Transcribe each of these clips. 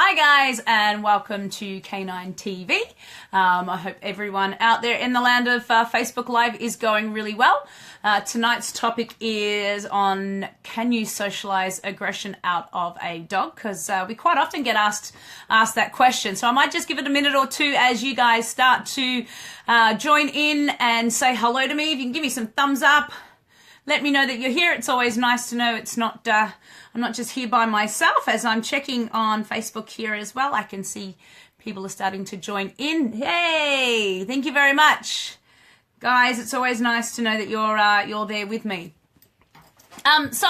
Hi guys, and welcome to K9TV. I hope everyone out there in the land of Facebook Live is going really well. Tonight's topic is on can you socialize aggression out of a dog? Because we quite often get asked that question. So I might just give it a minute or two as you guys start to join in and say hello to me. If you can give me some thumbs up, let me know that you're here. It's always nice to know it's not I'm not just here by myself. As I'm checking on Facebook here as well, I can see people are starting to join in. Hey, thank you very much, guys. It's always nice to know that you're there with me. So,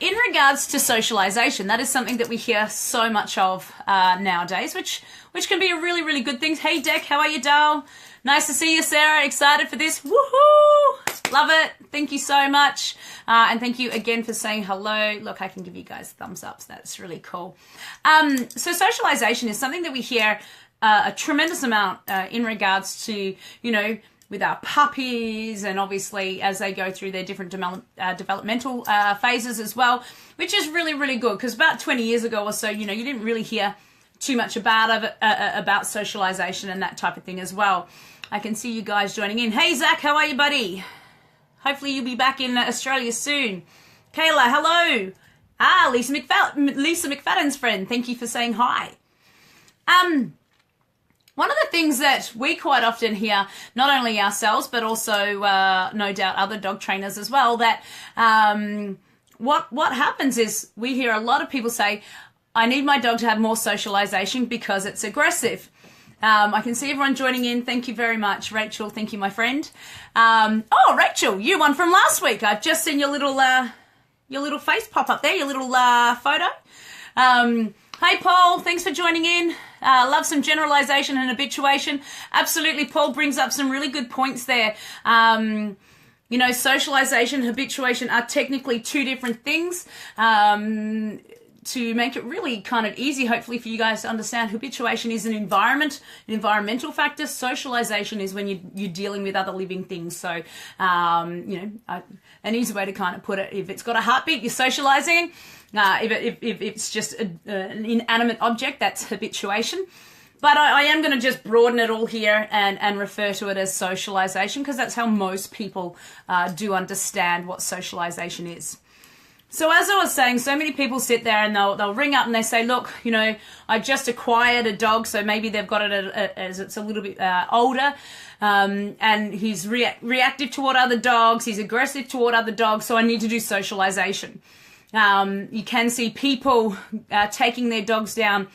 in regards to socialization, that is something that we hear so much of nowadays, which can be a really, really good thing. Hey, Deck, how are you, Dal? Nice to see you, Sarah. Excited for this. Woohoo! Love it. Thank you so much. And thank you again for saying hello. Look, I can give you guys thumbs up. So that's really cool. So socialization is something that we hear a tremendous amount in regards to, with our puppies and obviously as they go through their different developmental phases as well, which is really, really good because about 20 years ago or so, you didn't really hear too much about socialization and that type of thing as well. I can see you guys joining in. Hey, Zach, how are you, buddy? Hopefully you'll be back in Australia soon. Kayla, hello. Lisa McFadden's friend. Thank you for saying hi. One of the things that we quite often hear, not only ourselves, but also no doubt other dog trainers as well, that what happens is we hear a lot of people say, I need my dog to have more socialization because it's aggressive. I can see everyone joining in. Thank you very much. Rachel, thank you, my friend. Oh, Rachel, you won from last week. I've just seen your little face pop up there, your little photo. Hey, Paul, thanks for joining in. Love some generalization and habituation. Absolutely, Paul brings up some really good points there. Socialization and habituation are technically two different things. To make it really kind of easy, hopefully, for you guys to understand, habituation is an environmental factor. Socialization is when you're dealing with other living things. So, an easy way to kind of put it, if it's got a heartbeat, you're socializing. If it's just an inanimate object, that's habituation. But I am going to just broaden it all here and refer to it as socialization because that's how most people do understand what socialization is. So as I was saying, so many people sit there and they'll ring up and they say, look, I just acquired a dog, so maybe they've got it as it's a little bit older, and he's reactive toward other dogs, he's aggressive toward other dogs, so I need to do socialization. You can see people taking their dogs down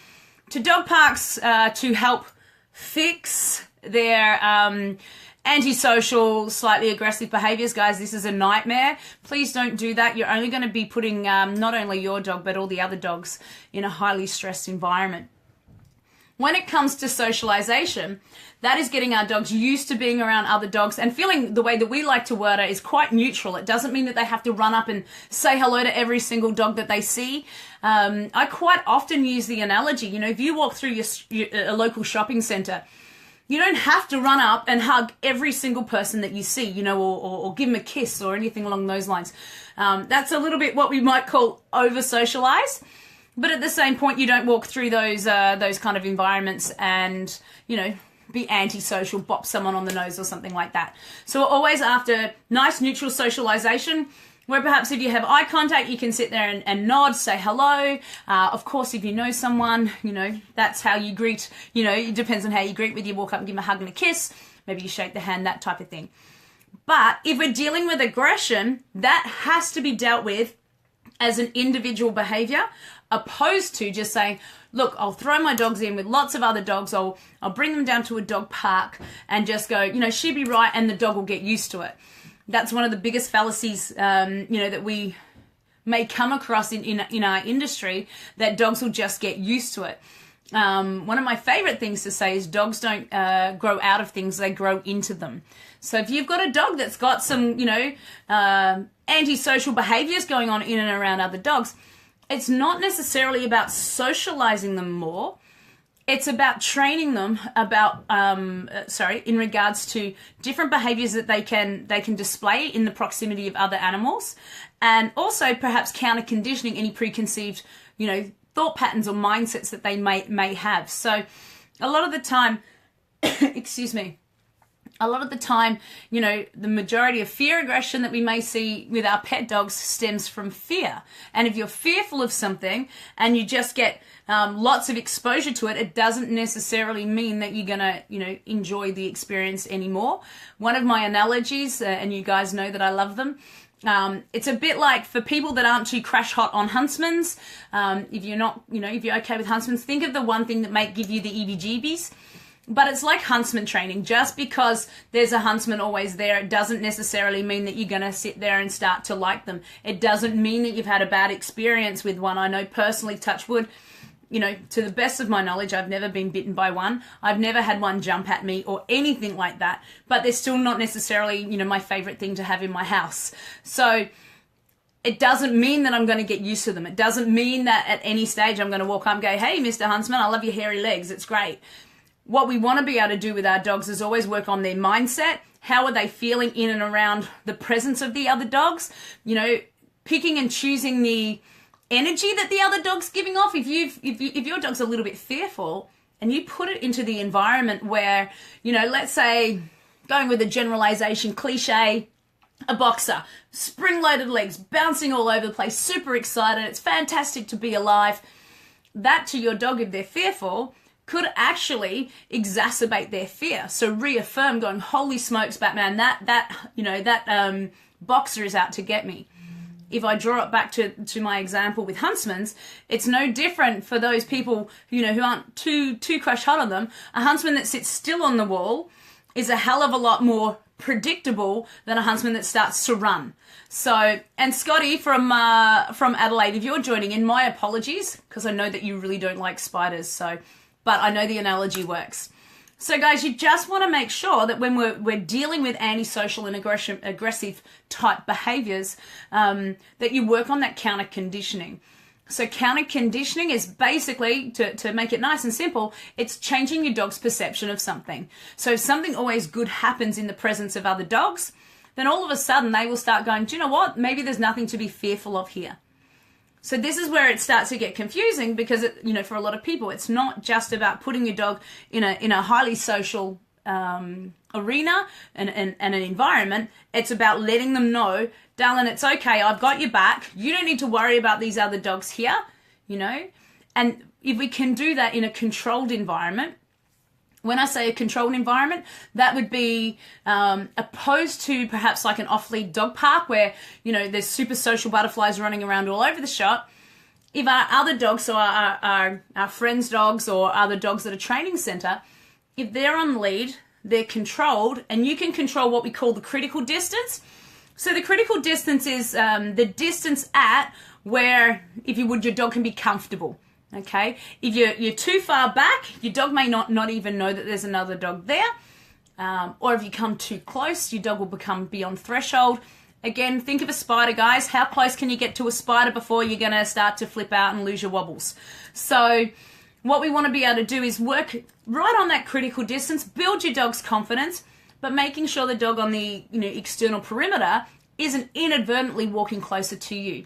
to dog parks to help fix their antisocial, slightly aggressive behaviours. Guys, this is a nightmare. Please don't do that. You're only going to be putting not only your dog, but all the other dogs in a highly stressed environment. When it comes to socialization, that is getting our dogs used to being around other dogs and feeling the way that we like to word it is quite neutral. It doesn't mean that they have to run up and say hello to every single dog that they see. I quite often use the analogy, if you walk through a local shopping centre, you don't have to run up and hug every single person that you see, or give them a kiss or anything along those lines. That's a little bit what we might call over-socialize. But at the same point, you don't walk through those kind of environments and, be antisocial, bop someone on the nose or something like that. So we're always after nice neutral socialization, where perhaps if you have eye contact, you can sit there and nod, say hello. Of course, if you know someone, that's how you greet. It depends on how you greet, whether you walk up and give them a hug and a kiss, maybe you shake the hand, that type of thing. But if we're dealing with aggression, that has to be dealt with as an individual behavior, opposed to just saying, look, I'll throw my dogs in with lots of other dogs, I'll bring them down to a dog park and just go, she'd be right and the dog will get used to it. That's one of the biggest fallacies, that we may come across in our industry, that dogs will just get used to it. One of my favorite things to say is dogs don't grow out of things, they grow into them. So if you've got a dog that's got some, antisocial behaviors going on in and around other dogs, it's not necessarily about socializing them more. It's about training them about, in regards to different behaviors that they can display in the proximity of other animals, and also perhaps counter conditioning any preconceived, thought patterns or mindsets that they may have. So a lot of the time, excuse me, a lot of the time, you know, the majority of fear aggression that we may see with our pet dogs stems from fear. And if you're fearful of something and you just get lots of exposure to it, it doesn't necessarily mean that you're going to, you know, enjoy the experience anymore. One of my analogies, and you guys know that I love them, it's a bit like for people that aren't too crash hot on Huntsmans. If you're not, you know, if you're okay with Huntsmans, think of the one thing that might give you the EBGBs. But it's like huntsman training. Just because there's a huntsman always there, it doesn't necessarily mean that you're going to sit there and start to like them. It doesn't mean that you've had a bad experience with one. I know personally, touch wood, you know, to the best of my knowledge, I've never been bitten by one. I've never had one jump at me or anything like that. But they're still not necessarily, you know, my favorite thing to have in my house. So it doesn't mean that I'm going to get used to them. It doesn't mean that at any stage I'm going to walk up and go, hey, Mr. Huntsman, I love your hairy legs. It's great. What we want to be able to do with our dogs is always work on their mindset. How are they feeling in and around the presence of the other dogs? You know, picking and choosing the energy that the other dog's giving off. If your dog's a little bit fearful and you put it into the environment where, you know, let's say, going with a generalization cliche, a boxer, spring-loaded legs, bouncing all over the place, super excited, it's fantastic to be alive. That to your dog, if they're fearful, could actually exacerbate their fear. So reaffirm, going, holy smokes, Batman, that boxer is out to get me. If I draw it back to my example with huntsmans, it's no different for those people, you know, who aren't too crash hot on them. A huntsman that sits still on the wall is a hell of a lot more predictable than a huntsman that starts to run. So, and Scotty from Adelaide, if you're joining in, my apologies, because I know that you really don't like spiders. So, but I know the analogy works. So guys, you just want to make sure that when we're dealing with antisocial and aggressive type behaviors, that you work on that counter conditioning. So counter conditioning is basically, to make it nice and simple, it's changing your dog's perception of something. So if something always good happens in the presence of other dogs, then all of a sudden they will start going, do you know what? Maybe there's nothing to be fearful of here. So this is where it starts to get confusing, because for a lot of people, it's not just about putting your dog in a highly social arena and an environment. It's about letting them know, darling, it's okay. I've got your back. You don't need to worry about these other dogs here, you know. And if we can do that in a controlled environment, when I say a controlled environment, that would be opposed to perhaps like an off-lead dog park where, you know, there's super social butterflies running around all over the shop. If our other dogs, so our friends' dogs or other dogs at a training centre, if they're on lead, they're controlled, and you can control what we call the critical distance. So the critical distance is the distance at where, if you would, your dog can be comfortable. Okay, if you're too far back, your dog may not even know that there's another dog there. Or if you come too close, your dog will become beyond threshold. Again, think of a spider, guys. How close can you get to a spider before you're going to start to flip out and lose your wobbles? So what we want to be able to do is work right on that critical distance, build your dog's confidence, but making sure the dog on the external perimeter isn't inadvertently walking closer to you.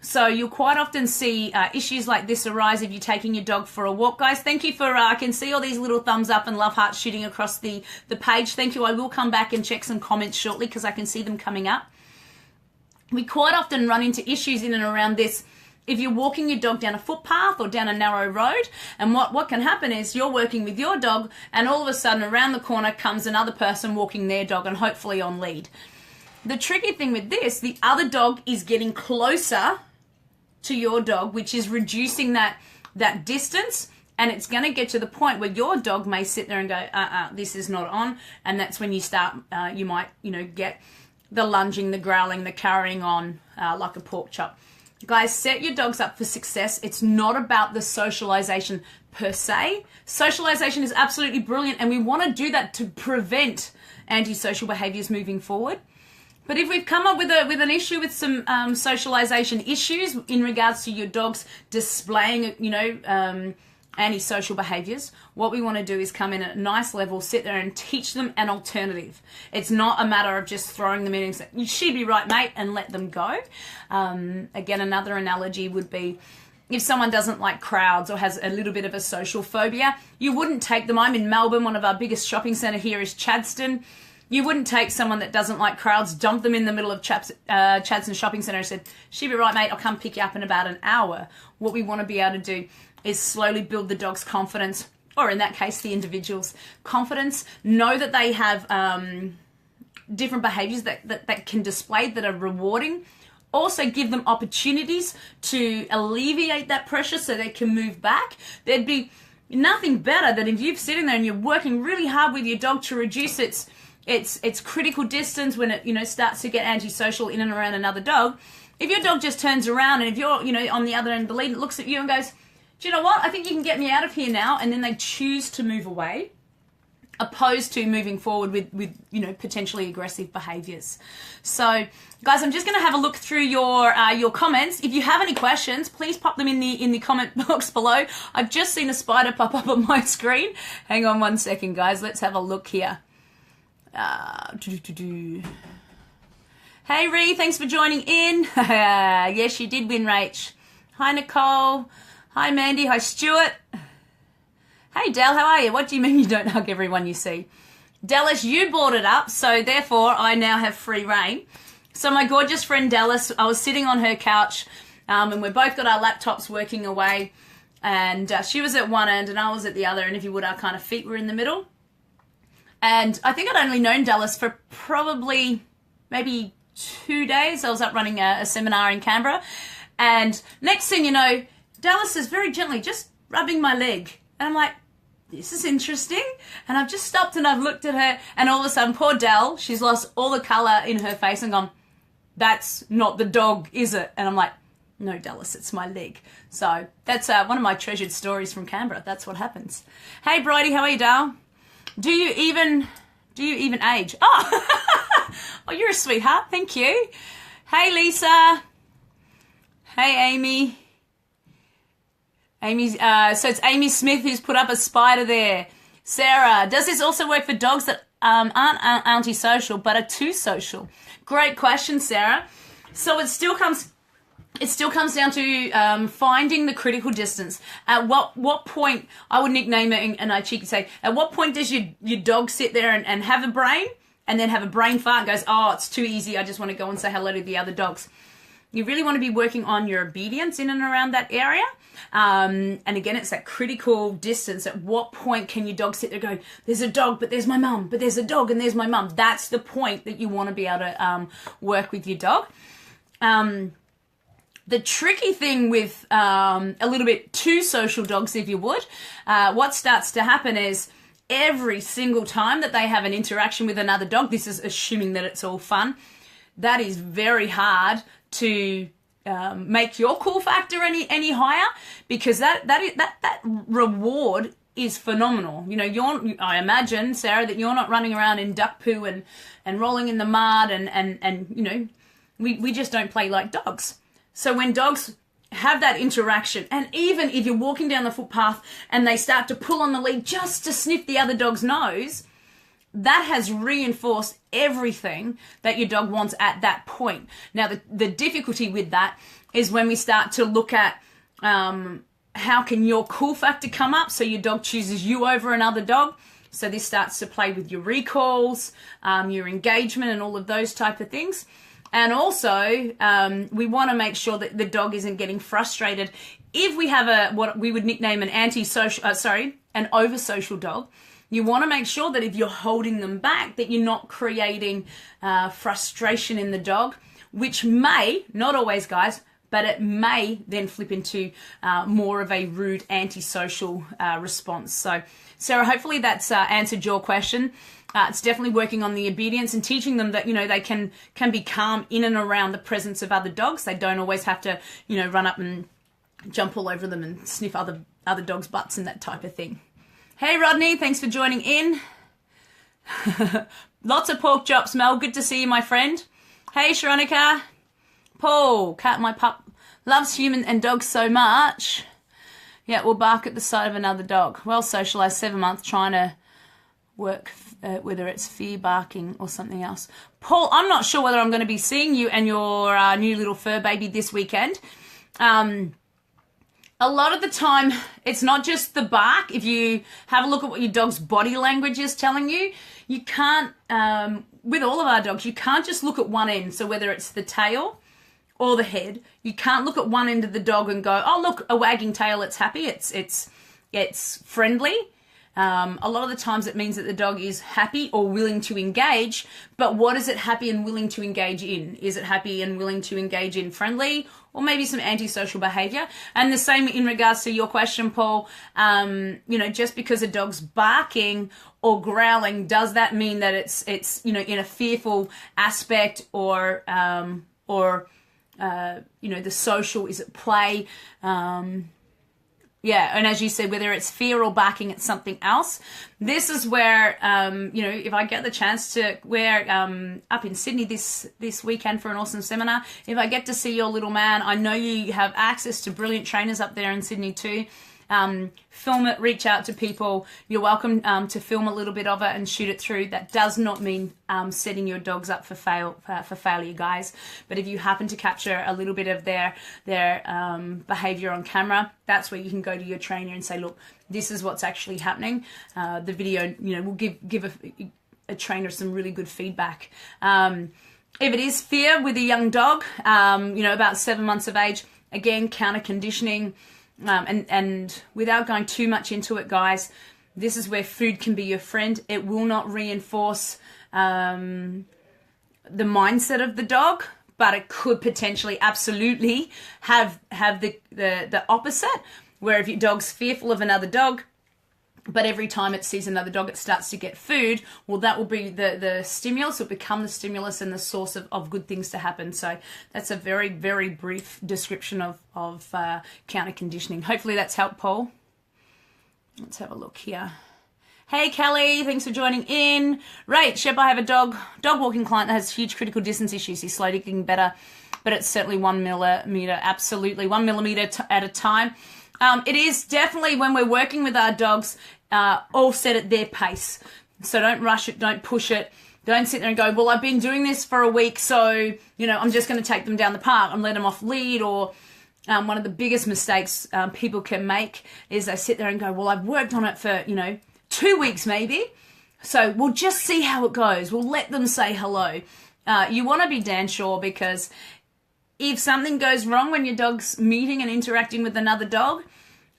So you'll quite often see issues like this arise if you're taking your dog for a walk. Guys, thank you for, I can see all these little thumbs up and love hearts shooting across the page. Thank you. I will come back and check some comments shortly because I can see them coming up. We quite often run into issues in and around this if you're walking your dog down a footpath or down a narrow road. And what can happen is you're working with your dog and all of a sudden around the corner comes another person walking their dog and hopefully on lead. The tricky thing with this, the other dog is getting closer to your dog, which is reducing that distance, and it's going to get to the point where your dog may sit there and go, this is not on, and that's when you start, you might, get the lunging, the growling, the carrying on like a pork chop. Guys, set your dogs up for success. It's not about the socialization per se. Socialization is absolutely brilliant, and we want to do that to prevent antisocial behaviors moving forward. But if we've come up with an issue with some socialization issues in regards to your dogs displaying, antisocial behaviors, what we want to do is come in at a nice level, sit there and teach them an alternative. It's not a matter of just throwing them in and saying, she'd be right, mate, and let them go. Again, another analogy would be, if someone doesn't like crowds or has a little bit of a social phobia, you wouldn't take them. I'm in Melbourne. One of our biggest shopping centre here is Chadstone. You wouldn't take someone that doesn't like crowds, dump them in the middle of Chadstone Shopping Centre and said, she'll be right, mate, I'll come pick you up in about an hour. What we want to be able to do is slowly build the dog's confidence, or in that case, the individual's confidence. Know that they have different behaviours that can display that are rewarding. Also give them opportunities to alleviate that pressure so they can move back. There'd be nothing better than if you're sitting there and you're working really hard with your dog to reduce its critical distance when it starts to get antisocial in and around another dog. If your dog just turns around and if you're on the other end of the lead, looks at you and goes, do you know what? I think you can get me out of here now. And then they choose to move away, opposed to moving forward with potentially aggressive behaviours. So, guys, I'm just going to have a look through your comments. If you have any questions, please pop them in the comment box below. I've just seen a spider pop up on my screen. Hang on one second, guys. Let's have a look here. Hey, Ree, thanks for joining in. Yes, you did win, Rach. Hi, Nicole. Hi, Mandy. Hi, Stuart. Hey, Del, how are you? What do you mean you don't hug everyone you see? Dallas, you brought it up, so therefore I now have free reign. So my gorgeous friend Dallas, I was sitting on her couch, and we both got our laptops working away, and she was at one end and I was at the other, and if you would, our kind of feet were in the middle. And I think I'd only known Dallas for probably maybe 2 days. I was up running a seminar in Canberra, and next thing you know, Dallas is very gently just rubbing my leg. And I'm like, this is interesting. And I've just stopped and I've looked at her, and all of a sudden, poor Dell, she's lost all the colour in her face and gone, that's not the dog, is it? And I'm like, no, Dallas, it's my leg. So that's one of my treasured stories from Canberra. That's what happens. Hey, Bridie, how are you, Dal? Do you even age? Oh, oh, you're a sweetheart. Thank you. Hey, Lisa. Hey, Amy. So it's Amy Smith who's put up a spider there. Sarah, does this also work for dogs that aren't antisocial but are too social? Great question, Sarah. So it still comes down to finding the critical distance. At what point, I would nickname it, and I cheeky say, at what point does your dog sit there and have a brain, and then have a brain fart and goes, oh, it's too easy, I just want to go and say hello to the other dogs. You really want to be working on your obedience in and around that area. And again, it's that critical distance. At what point can your dog sit there and go, there's a dog, but there's my mum, but there's a dog and there's my mum. That's the point that you want to be able to work with your dog. The tricky thing with a little bit too social dogs, if you would, what starts to happen is every single time that they have an interaction with another dog, this is assuming that it's all fun, that is very hard to make your cool factor any higher, because that reward is phenomenal. I imagine, Sarah, that you're not running around in duck poo and rolling in the mud and we just don't play like dogs. So when dogs have that interaction, and even if you're walking down the footpath and they start to pull on the lead just to sniff the other dog's nose, that has reinforced everything that your dog wants at that point. Now, the difficulty with that is when we start to look at how can your cool factor come up so your dog chooses you over another dog. So this starts to play with your recalls, your engagement, and all of those type of things. And also, we want to make sure that the dog isn't getting frustrated. If we have what we would nickname an an over-social dog, you want to make sure that if you're holding them back, that you're not creating frustration in the dog, which may, not always, guys, but it may then flip into more of a rude, antisocial response. So, Sarah, hopefully that's answered your question. It's definitely working on the obedience and teaching them that, they can be calm in and around the presence of other dogs. They don't always have to, run up and jump all over them and sniff other dogs' butts and that type of thing. Hey, Rodney, thanks for joining in. Lots of pork chops, Mel. Good to see you, my friend. Hey, Sharonica. Paul, my pup, loves human and dogs so much. Yeah, will bark at the sight of another dog. Well socialised, 7 months, trying to work whether it's fear barking or something else. Paul, I'm not sure whether I'm going to be seeing you and your new little fur baby this weekend. A lot of the time, it's not just the bark. If you have a look at what your dog's body language is telling you, you can't, with all of our dogs, you can't just look at one end. So whether it's the tail or the head, you can't look at one end of the dog and go, oh, look, a wagging tail, it's happy, it's friendly. A lot of the times it means that the dog is happy or willing to engage, but what is it happy and willing to engage in? Is it happy and willing to engage in friendly or maybe some antisocial behaviour? And the same in regards to your question, Paul, just because a dog's barking or growling, does that mean that it's in a fearful aspect or the social, is it play? Yeah, and as you said, whether it's fear or barking, it's something else. This is where, if I get the chance to, we're up in Sydney this weekend for an awesome seminar. If I get to see your little man, I know you have access to brilliant trainers up there in Sydney too. Film it, reach out to people. You're welcome to film a little bit of it and shoot it through. That does not mean setting your dogs up for failure, guys. But if you happen to capture a little bit of their behavior on camera, that's where you can go to your trainer and say, look, this is what's actually happening. The video, will give a trainer some really good feedback. If it is fear with a young dog, about 7 months of age, again, counter conditioning. And without going too much into it, guys, this is where food can be your friend. It will not reinforce the mindset of the dog, but it could potentially absolutely have the opposite, where if your dog's fearful of another dog, but every time it sees another dog, it starts to get food, well, that will be the stimulus. It will become the stimulus and the source of good things to happen. So that's a very, very brief description of counter conditioning. Hopefully that's helped, Paul. Let's have a look here. Hey, Kelly, thanks for joining in. Right, Shep, I have a dog walking client that has huge critical distance issues. He's slowly getting better, but it's certainly 1 millimeter, absolutely 1 millimeter at a time. It is definitely, when we're working with our dogs, all set at their pace. So don't rush it, don't push it. Don't sit there and go, well, I've been doing this for a week, so, I'm just going to take them down the park and let them off lead. Or one of the biggest mistakes people can make is they sit there and go, well, I've worked on it for, 2 weeks maybe. So we'll just see how it goes. We'll let them say hello. You want to be damn sure, because if something goes wrong when your dog's meeting and interacting with another dog,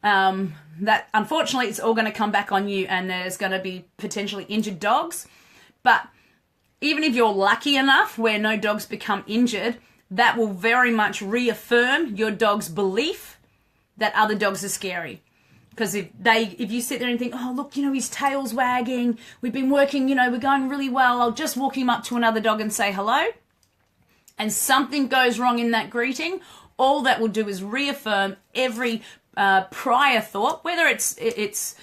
that unfortunately it's all going to come back on you, and there's going to be potentially injured dogs. But even if you're lucky enough where no dogs become injured, that will very much reaffirm your dog's belief that other dogs are scary. Because if you sit there and think, oh, look, his tail's wagging, we've been working, we're going really well, I'll just walk him up to another dog and say hello, and something goes wrong in that greeting, all that will do is reaffirm every prior thought, whether it's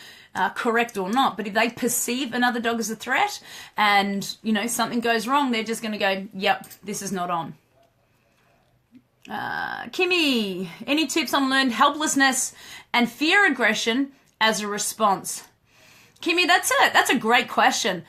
correct or not. But if they perceive another dog as a threat and, something goes wrong, they're just going to go, yep, this is not on. Kimmy, any tips on learned helplessness and fear aggression as a response? Kimmy, that's a great question.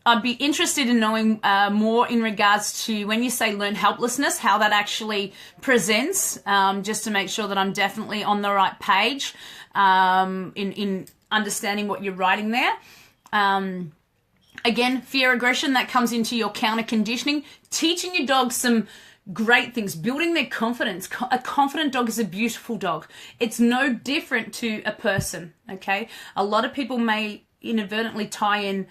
I'd be interested in knowing more in regards to when you say learned helplessness, how that actually presents, just to make sure that I'm definitely on the right page in understanding what you're writing there. Again, fear aggression, that comes into your counter conditioning, teaching your dog some great things, building their confidence. A confident dog is a beautiful dog. It's no different to a person, okay? A lot of people may inadvertently tie in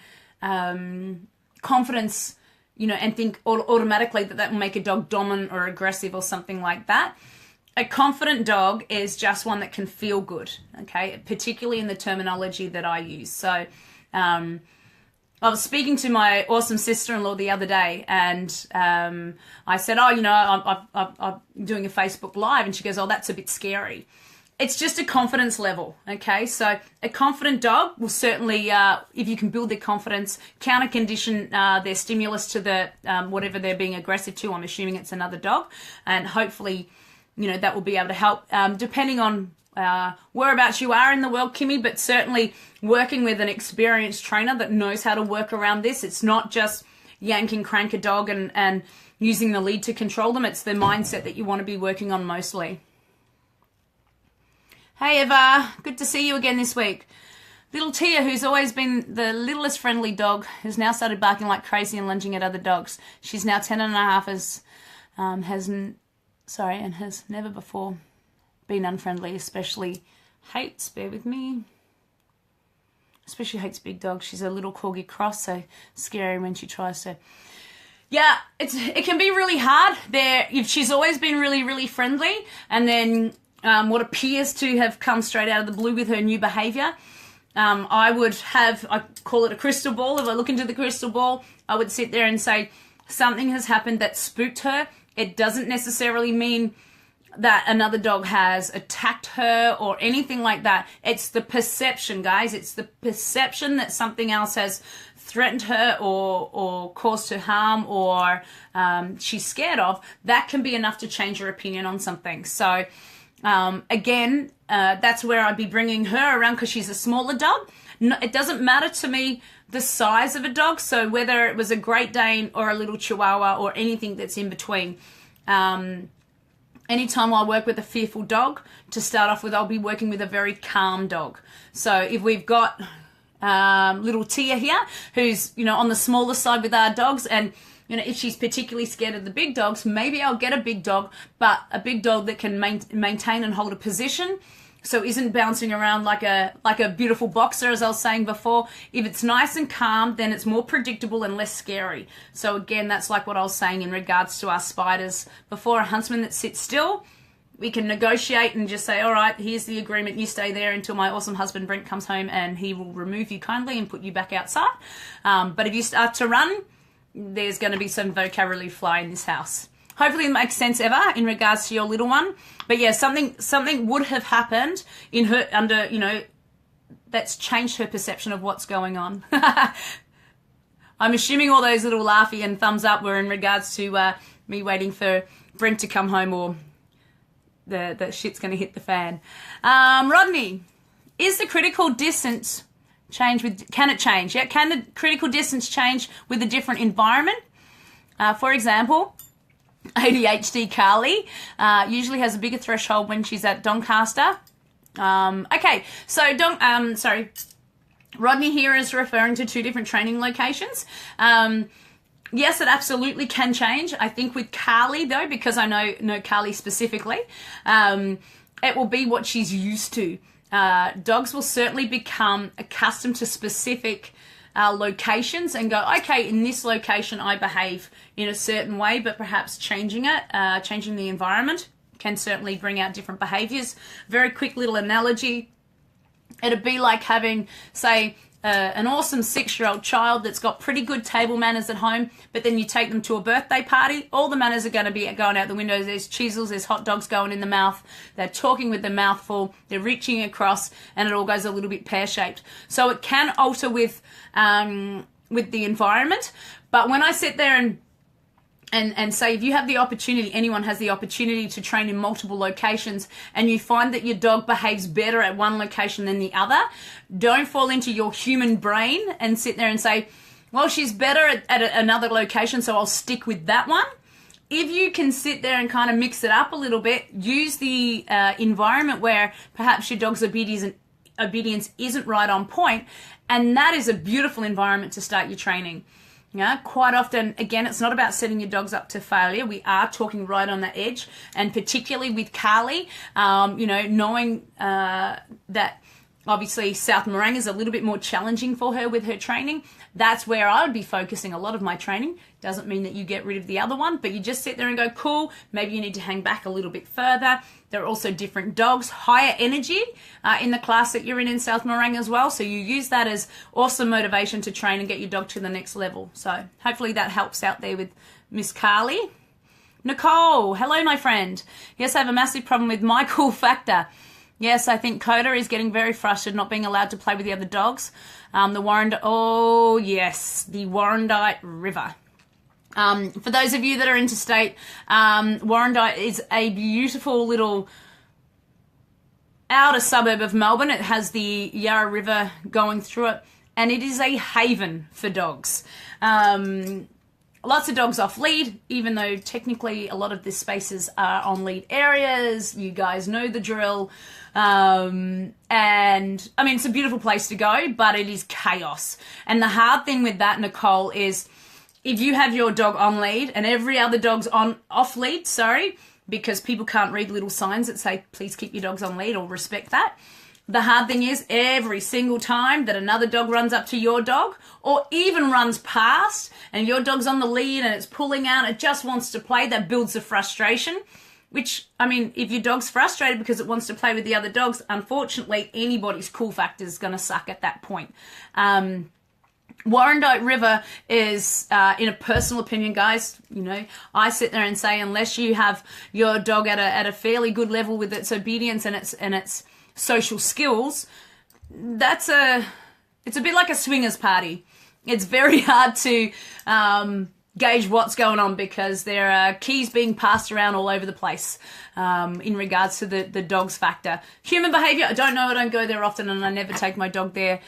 confidence, and think automatically that will make a dog dominant or aggressive or something like that. A confident dog is just one that can feel good, okay? Particularly in the terminology that I use. So I was speaking to my awesome sister-in-law the other day, and I said, I'm doing a Facebook Live, and she goes, oh, that's a bit scary. It's just a confidence level, okay? So a confident dog will certainly, if you can build their confidence, counter-condition their stimulus to the whatever they're being aggressive to. I'm assuming it's another dog. And hopefully, that will be able to help, depending on whereabouts you are in the world, Kimmy, but certainly working with an experienced trainer that knows how to work around this. It's not just yank and crank a dog and using the lead to control them. It's the mindset that you want to be working on mostly. Hey Eva, good to see you again this week. Little Tia, who's always been the littlest friendly dog, has now started barking like crazy and lunging at other dogs. She's now 10 and a half, and has never before been unfriendly, especially hates big dogs. She's a little corgi cross, so scary when she tries to. Yeah, it can be really hard. She's always been really, really friendly, and then what appears to have come straight out of the blue with her new behaviour. I call it a crystal ball. If I look into the crystal ball, I would sit there and say, something has happened that spooked her. It doesn't necessarily mean that another dog has attacked her or anything like that. It's the perception, guys. It's the perception that something else has threatened her or caused her harm or she's scared of. That can be enough to change her opinion on something. So again, that's where I'd be bringing her around because she's a smaller dog. No, it doesn't matter to me the size of a dog. So whether it was a Great Dane or a little Chihuahua or anything that's in between. Anytime I work with a fearful dog, to start off with, I'll be working with a very calm dog. So if we've got little Tia here, who's, on the smaller side with our dogs, and, if she's particularly scared of the big dogs, maybe I'll get a big dog, but a big dog that can maintain and hold a position, so isn't bouncing around like a beautiful boxer, as I was saying before. If it's nice and calm, then it's more predictable and less scary. So again, that's like what I was saying in regards to our spiders before. A huntsman that sits still, we can negotiate and just say, all right, here's the agreement. You stay there until my awesome husband Brent comes home, and he will remove you kindly and put you back outside. But if you start to run, there's going to be some vocabulary fly in this house. Hopefully it makes sense, Eva, in regards to your little one. But yeah, something would have happened in her that's changed her perception of what's going on. I'm assuming all those little laughy and thumbs up were in regards to me waiting for Brent to come home, or the shit's going to hit the fan. Rodney, is the critical distance can it change? Yeah, can the critical distance change with a different environment? For example, ADHD Carly usually has a bigger threshold when she's at Doncaster. Okay, so Rodney here is referring to two different training locations. Yes, it absolutely can change. I think with Carly, though, because I know Carly specifically, it will be what she's used to. Dogs will certainly become accustomed to specific locations and go, okay, in this location I behave in a certain way, but perhaps changing the environment can certainly bring out different behaviors. Very quick little analogy. It'd be like having, say, an awesome 6-year-old child that's got pretty good table manners at home, but then you take them to a birthday party, all the manners are going to be going out the window. There's chisels, there's hot dogs going in the mouth, they're talking with their mouth full, they're reaching across, and it all goes a little bit pear-shaped. So it can alter with the environment, but when I sit there and say, if you have the opportunity, anyone has the opportunity to train in multiple locations, and you find that your dog behaves better at one location than the other, don't fall into your human brain and sit there and say, well, she's better at another location, so I'll stick with that one. If you can sit there and kind of mix it up a little bit, use the environment where perhaps your dog's obedience isn't right on point, and that is a beautiful environment to start your training. Yeah, quite often, again, it's not about setting your dogs up to failure. We are talking right on the edge, and particularly with Carly, knowing that obviously South Morang is a little bit more challenging for her with her training. That's where I would be focusing a lot of my training. Doesn't mean that you get rid of the other one, but you just sit there and go, cool, maybe you need to hang back a little bit further. There are also different dogs, higher energy in the class that you're in South Morang as well. So you use that as awesome motivation to train and get your dog to the next level. So hopefully that helps out there with Miss Carly. Nicole, hello, my friend. Yes, I have a massive problem with my cool factor. Yes, I think Coda is getting very frustrated not being allowed to play with the other dogs. The Warrandyte River. For those of you that are interstate, Warrandyte is a beautiful little outer suburb of Melbourne. It has the Yarra River going through it, and it is a haven for dogs. Lots of dogs off lead, even though technically a lot of the spaces are on lead areas. You guys know the drill. And I mean, it's a beautiful place to go, but it is chaos. And the hard thing with that, Nicole, is if you have your dog on lead and every other dog's off lead, because people can't read little signs that say, please keep your dogs on lead or respect that. The hard thing is every single time that another dog runs up to your dog or even runs past and your dog's on the lead and it's pulling out, it just wants to play, that builds the frustration, which, I mean, if your dog's frustrated because it wants to play with the other dogs, unfortunately, anybody's cool factor is going to suck at that point. Warrandyte River is, in a personal opinion, guys, you know, I sit there and say, unless you have your dog at a fairly good level with its obedience and its social skills, it's a bit like a swingers party. It's very hard to gauge what's going on because there are keys being passed around all over the place in regards to the dog's factor. Human behaviour, I don't know, I don't go there often and I never take my dog there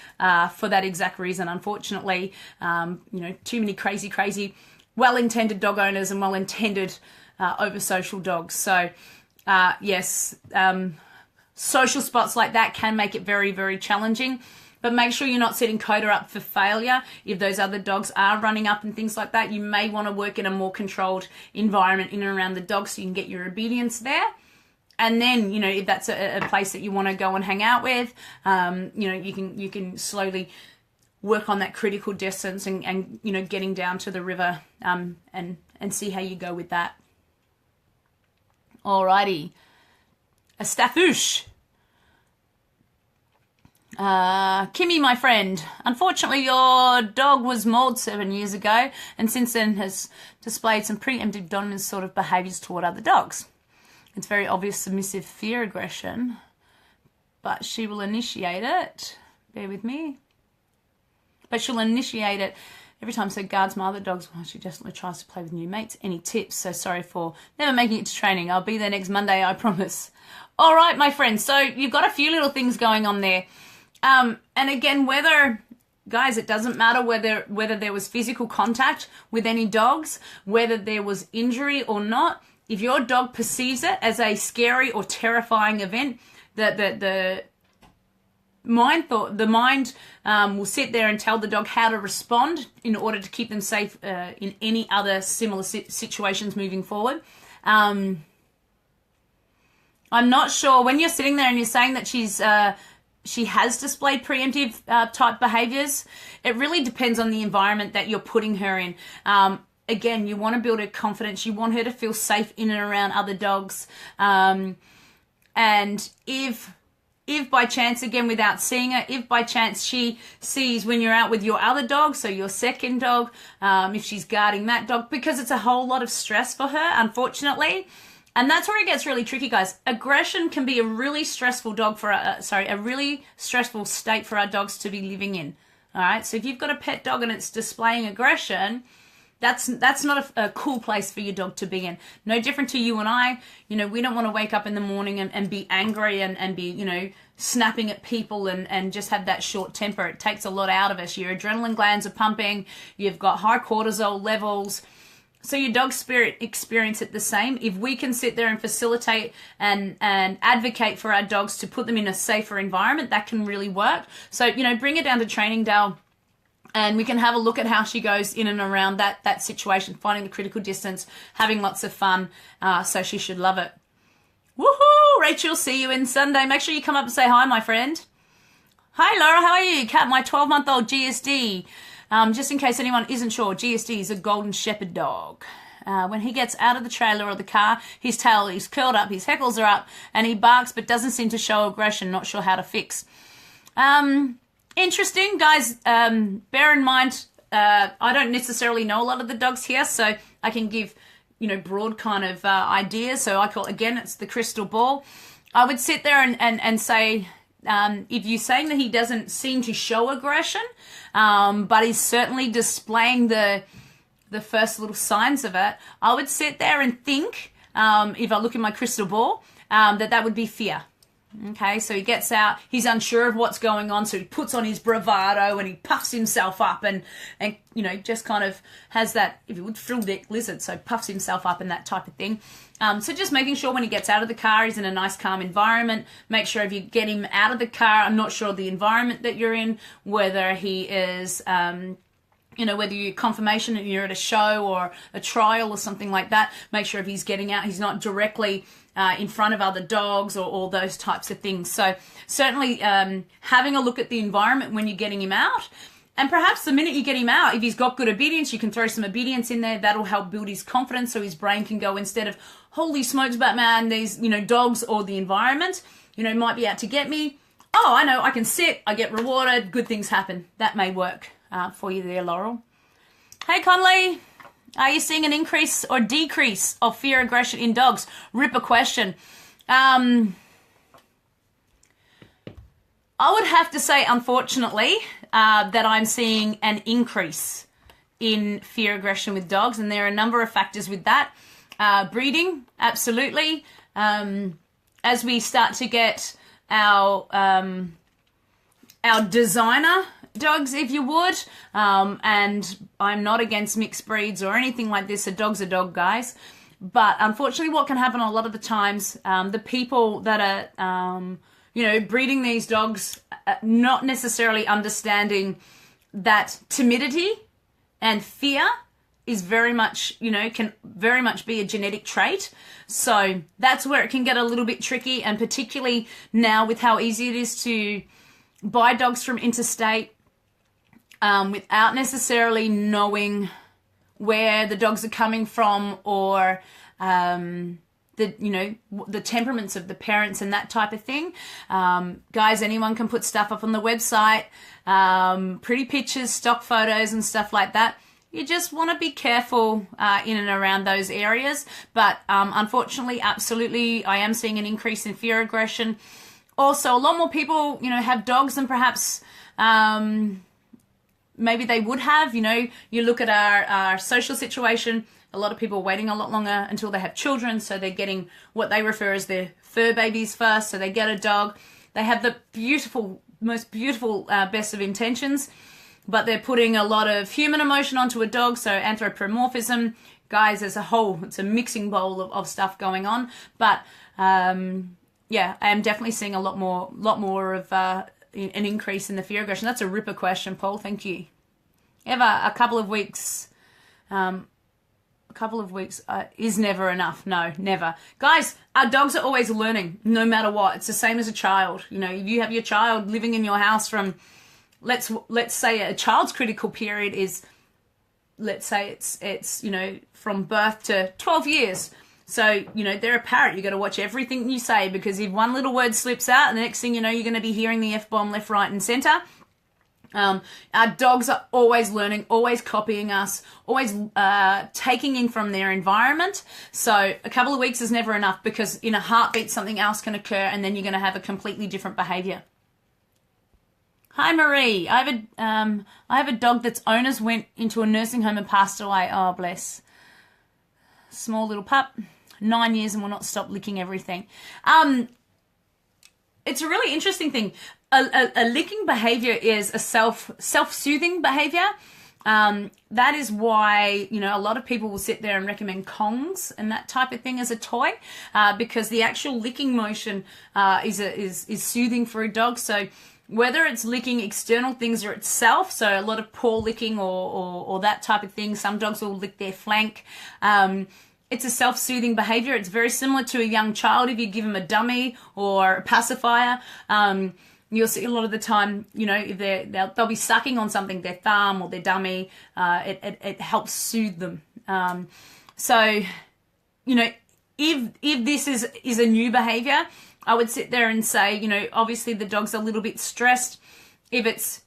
for that exact reason, unfortunately. You know, too many crazy, well-intended dog owners and well-intended over-social dogs. So, yes, social spots like that can make it very, very challenging, but make sure you're not setting Coda up for failure. If those other dogs are running up and things like that, you may want to work in a more controlled environment in and around the dog so you can get your obedience there. And then, you know, if that's a place that you want to go and hang out with, you know, you can slowly work on that critical distance and you know, getting down to the river and see how you go with that. Alrighty. A Stafouche. Kimmy, my friend, unfortunately your dog was mauled 7 years ago and since then has displayed some preemptive dominant sort of behaviours toward other dogs. It's very obvious submissive fear aggression, but she will initiate it. Bear with me. But she'll initiate it every time, so guards my other dogs. Well, she definitely tries to play with new mates. Any tips? So sorry for never making it to training. I'll be there next Monday, I promise. All right, my friends. So you've got a few little things going on there. And again, guys, it doesn't matter whether there was physical contact with any dogs, whether there was injury or not. If your dog perceives it as a scary or terrifying event, the mind will sit there and tell the dog how to respond in order to keep them safe in any other similar situations moving forward. I'm not sure when you're sitting there and you're saying that she has displayed preemptive type behaviours. It really depends on the environment that you're putting her in. Again, you want to build her confidence. You want her to feel safe in and around other dogs. And if by chance, again, without seeing her, if by chance she sees when you're out with your other dog, so your second dog, if she's guarding that dog, because it's a whole lot of stress for her, unfortunately. And that's where it gets really tricky, guys. Aggression can be a really stressful a really stressful state for our dogs to be living in. All right. So if you've got a pet dog and it's displaying aggression, that's not a cool place for your dog to be in. No different to you and I. You know, we don't want to wake up in the morning and be angry and be, you know, snapping at people and just have that short temper. It takes a lot out of us. Your adrenaline glands are pumping. You've got high cortisol levels. So your dog's experience it the same. If we can sit there and facilitate and advocate for our dogs to put them in a safer environment, that can really work. So, you know, bring it down to training, Dale, and we can have a look at how she goes in and around that situation, finding the critical distance, having lots of fun. So she should love it. Woohoo! Rachel, see you in Sunday. Make sure you come up and say hi, my friend. Hi, Laura. How are you? Kat, my 12-month-old GSD. Just in case anyone isn't sure, GSD is a golden shepherd dog. When he gets out of the trailer or the car, his tail is curled up, his heckles are up, and he barks but doesn't seem to show aggression. Not sure how to fix. Interesting, guys. Bear in mind, I don't necessarily know a lot of the dogs here, so I can give, you know, broad kind of ideas. So I call, again, it's the crystal ball. I would sit there and say, if you're saying that he doesn't seem to show aggression, but he's certainly displaying the first little signs of it, I would sit there and think, if I look in my crystal ball, that would be fear. Okay, so he gets out, he's unsure of what's going on, so he puts on his bravado and he puffs himself up and you know, just kind of has that, if you would, frill-necked lizard, so puffs himself up and that type of thing. So just making sure when he gets out of the car, he's in a nice, calm environment. Make sure if you get him out of the car, I'm not sure the environment that you're in, whether he is... you know, whether you're confirmation and you're at a show or a trial or something like that, make sure if he's getting out, he's not directly in front of other dogs or all those types of things. So certainly having a look at the environment when you're getting him out. And perhaps the minute you get him out, if he's got good obedience, you can throw some obedience in there. That'll help build his confidence so his brain can go, instead of, holy smokes, Batman, these, you know, dogs or the environment, you know, might be out to get me. Oh, I know, I can sit, I get rewarded, good things happen. That may work for you there, Laurel. Hey, Conley, are you seeing an increase or decrease of fear aggression in dogs? Ripper question. I would have to say, unfortunately, that I'm seeing an increase in fear aggression with dogs, and there are a number of factors with that. Breeding, absolutely. As we start to get our designer dogs, if you would, and I'm not against mixed breeds or anything like this. A dog's a dog, guys. But unfortunately, what can happen a lot of the times, the people that are, you know, breeding these dogs, not necessarily understanding that timidity and fear is very much, you know, can very much be a genetic trait. So that's where it can get a little bit tricky, and particularly now with how easy it is to buy dogs from interstate, without necessarily knowing where the dogs are coming from, or the, you know, the temperaments of the parents and that type of thing. Guys, anyone can put stuff up on the website, pretty pictures, stock photos and stuff like that. You just want to be careful in and around those areas. But unfortunately, absolutely, I am seeing an increase in fear aggression. Also, a lot more people, you know, have dogs than perhaps maybe they would have. You know, you look at our social situation, a lot of people are waiting a lot longer until they have children, so they're getting what they refer as their fur babies first, so they get a dog. They have the beautiful, most beautiful, best of intentions, but they're putting a lot of human emotion onto a dog, so anthropomorphism. Guys, as a whole, it's a mixing bowl of stuff going on, but yeah, I am definitely seeing a lot more of an increase in the fear aggression. That's a ripper question, Paul. Thank you. Eva, a couple of weeks is never enough. No, never. Guys, our dogs are always learning, no matter what. It's the same as a child. You know, if you have your child living in your house from, let's say a child's critical period is, let's say it's you know, from birth to 12 years. So, you know, they're a parrot. You got to watch everything you say, because if one little word slips out, the next thing you know, you're going to be hearing the F-bomb left, right, and center. Our dogs are always learning, always copying us, always taking in from their environment. So a couple of weeks is never enough, because in a heartbeat, something else can occur, and then you're going to have a completely different behavior. Hi, Marie. I have a dog that's owners went into a nursing home and passed away. Oh, bless. Small little pup, 9 years, and will not stop licking everything. It's a really interesting thing. A licking behavior is a self-soothing behavior. That is why, you know, a lot of people will sit there and recommend Kongs and that type of thing as a toy, because the actual licking motion is soothing for a dog. So whether it's licking external things or itself, so a lot of paw licking or that type of thing, some dogs will lick their flank. It's a self-soothing behavior. It's very similar to a young child. If you give them a dummy or a pacifier, you'll see a lot of the time, you know, if they'll be sucking on something, their thumb or their dummy, it helps soothe them. So, you know, if this is a new behavior, I would sit there and say, you know, obviously the dog's a little bit stressed. If it's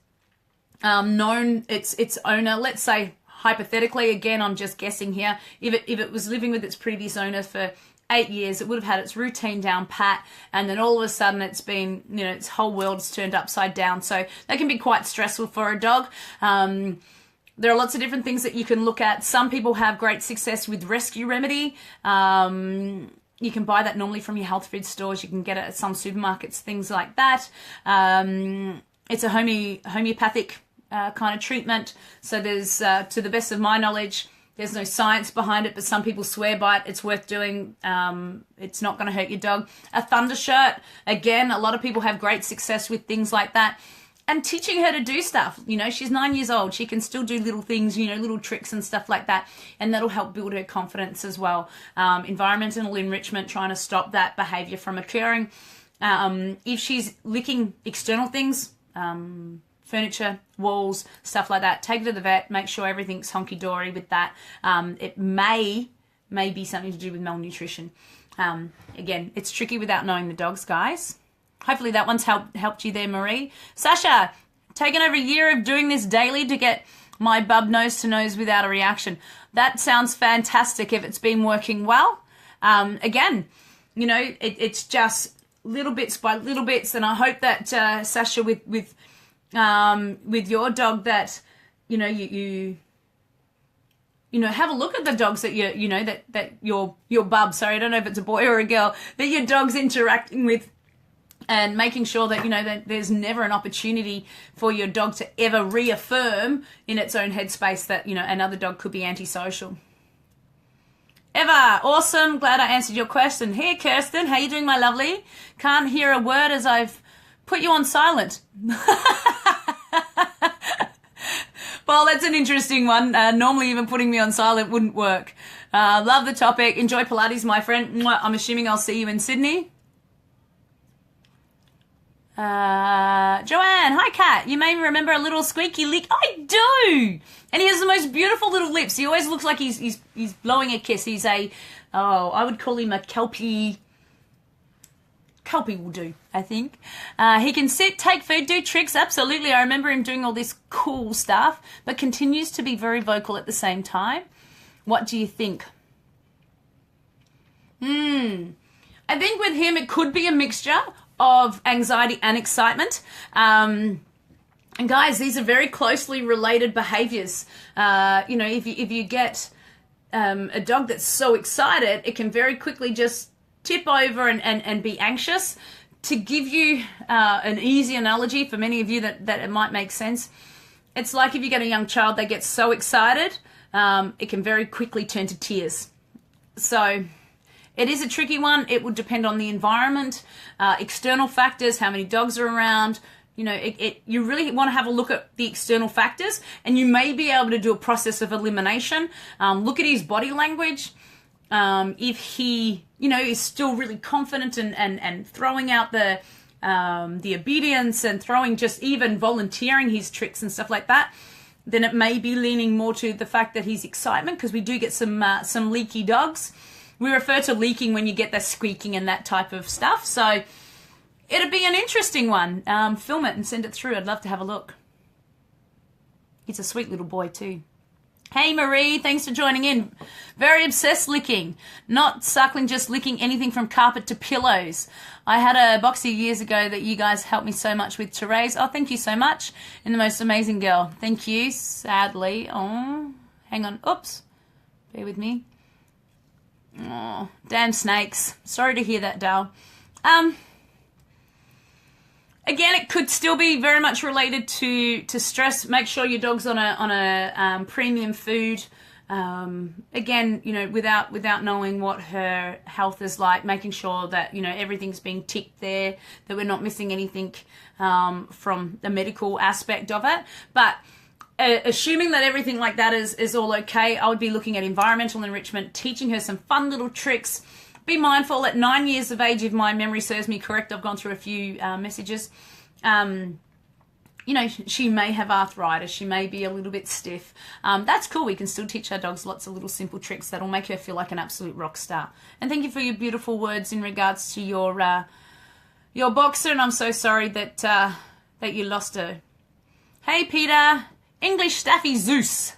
known its owner, let's say, hypothetically, again, I'm just guessing here, if it was living with its previous owner for 8 years, it would have had its routine down pat, and then all of a sudden it's been, you know, its whole world's turned upside down. So that can be quite stressful for a dog. There are lots of different things that you can look at. Some people have great success with rescue remedy. You can buy that normally from your health food stores. You can get it at some supermarkets, things like that. It's a homeopathic kind of treatment. So there's, to the best of my knowledge, there's no science behind it, but some people swear by it. It's worth doing. It's not going to hurt your dog. A thunder shirt, again, a lot of people have great success with things like that. And teaching her to do stuff. You know, she's 9 years old. She can still do little things, you know, little tricks and stuff like that. And that'll help build her confidence as well. Environmental enrichment, trying to stop that behaviour from occurring. If she's licking external things, furniture, walls, stuff like that, take her to the vet, make sure everything's honky-dory with that. It may be something to do with malnutrition. Again, it's tricky without knowing the dogs, guys. Hopefully that one's helped you there, Marie. Sasha, taken over a year of doing this daily to get my bub nose to nose without a reaction. That sounds fantastic if it's been working well. Again, you know, it's just little bits by little bits, and I hope that Sasha, with your dog, that you know you have a look at the dogs that that your bub. Sorry, I don't know if it's a boy or a girl that your dog's interacting with. And making sure that, you know, that there's never an opportunity for your dog to ever reaffirm in its own headspace that, you know, another dog could be antisocial. Eva, awesome. Glad I answered your question. Here, Kirsten. How you doing, my lovely? Can't hear a word as I've put you on silent. Well, that's an interesting one. Normally even putting me on silent wouldn't work. Love the topic. Enjoy Pilates, my friend. I'm assuming I'll see you in Sydney. Joanne, hi Kat. You may remember a little squeaky lick. I do. And he has the most beautiful little lips. He always looks like he's blowing a kiss. He's I would call him a Kelpie. Kelpie will do, I think. He can sit, take food, do tricks. Absolutely. I remember him doing all this cool stuff, but continues to be very vocal at the same time. What do you think? I think with him, it could be a mixture of anxiety and excitement. And guys, these are very closely related behaviors. You know, if you get a dog that's so excited, it can very quickly just tip over and be anxious. To give you an easy analogy for many of you that it might make sense, it's like if you get a young child, they get so excited, it can very quickly turn to tears. So it is a tricky one. It would depend on the environment, external factors, how many dogs are around. You know, you really want to have a look at the external factors, and you may be able to do a process of elimination. Look at his body language. If he, you know, is still really confident and throwing out the obedience and throwing, just even volunteering his tricks and stuff like that, then it may be leaning more to the fact that he's excitement, because we do get some leaky dogs. We refer to leaking when you get the squeaking and that type of stuff. So it'd be an interesting one. Film it and send it through. I'd love to have a look. He's a sweet little boy too. Hey Marie, thanks for joining in. Very obsessed licking. Not suckling, just licking anything from carpet to pillows. I had a boxer years ago that you guys helped me so much with, Therese. Oh, thank you so much. And the most amazing girl. Thank you. Sadly. Oh, hang on. Oops. Bear with me. Oh, damn snakes. Sorry to hear that, Dal. Again, it could still be very much related to stress. Make sure your dog's on a premium food. Again, you know, without knowing what her health is like, making sure that, you know, everything's being ticked there, that we're not missing anything from the medical aspect of it. But assuming that everything like that is all okay, I would be looking at environmental enrichment, teaching her some fun little tricks. Be mindful, at 9 years of age, if my memory serves me correct, I've gone through a few messages, you know, she may have arthritis, she may be a little bit stiff. That's cool. We can still teach our dogs lots of little simple tricks that'll make her feel like an absolute rock star. And thank you for your beautiful words in regards to your boxer, and I'm so sorry that you lost her. Hey Peter, English Staffy Zeus.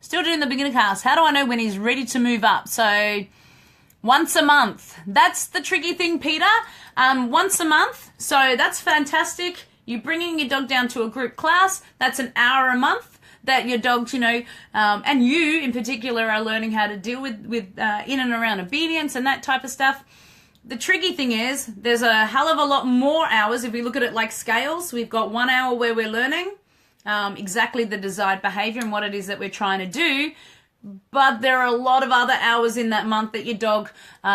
Still doing the beginner class. How do I know when he's ready to move up? So once a month. That's the tricky thing, Peter. Once a month. So that's fantastic. You're bringing your dog down to a group class. That's an hour a month. that your dogs, and you in particular are learning how to deal with in and around obedience and that type of stuff. The tricky thing is there's a hell of a lot more hours. If we look at it like scales, we've got 1 hour where we're learning exactly the desired behavior and what it is that we're trying to do. But there are a lot of other hours in that month that your dog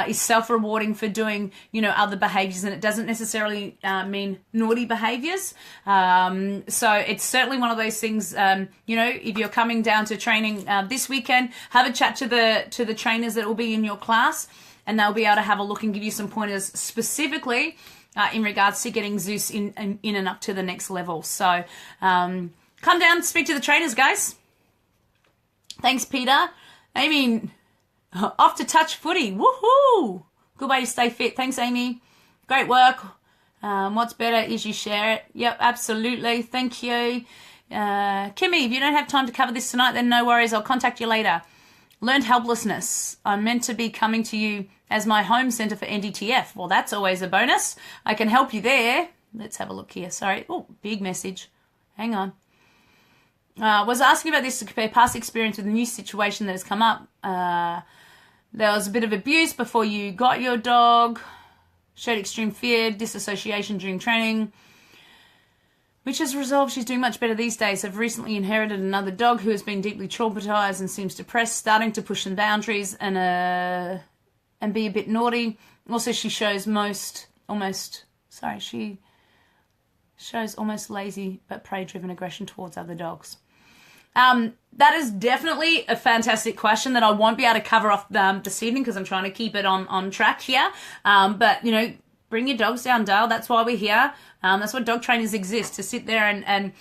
is self-rewarding for doing, other behaviors, and it doesn't necessarily mean naughty behaviors. So it's certainly one of those things, if you're coming down to training this weekend, have a chat to the trainers that will be in your class, and they'll be able to have a look and give you some pointers specifically in regards to getting Zeus in and up to the next level. So come down, speak to the trainers, guys. Thanks, Peter. Amy, off to touch footy. Woohoo! Good way to stay fit. Thanks, Amy. Great work. What's better is you share it. Yep, absolutely. Thank you. Kimmy, if you don't have time to cover this tonight, then no worries. I'll contact you later. Learned helplessness. I'm meant to be coming to you as my home centre for NDTF. Well, that's always a bonus. I can help you there. Let's have a look here. Sorry. Oh, big message. Hang on. Was asking about this to compare past experience with the new situation that has come up. There was a bit of abuse before you got your dog. Showed extreme fear, disassociation during training, which has resolved. She's doing much better these days. Have recently inherited another dog who has been deeply traumatized and seems depressed, starting to push some boundaries and be a bit naughty. Also, she shows almost lazy but prey-driven aggression towards other dogs. That is definitely a fantastic question that I won't be able to cover off this evening because I'm trying to keep it on track here. But, bring your dogs down, Dale. That's why we're here. That's what dog trainers exist, to sit there and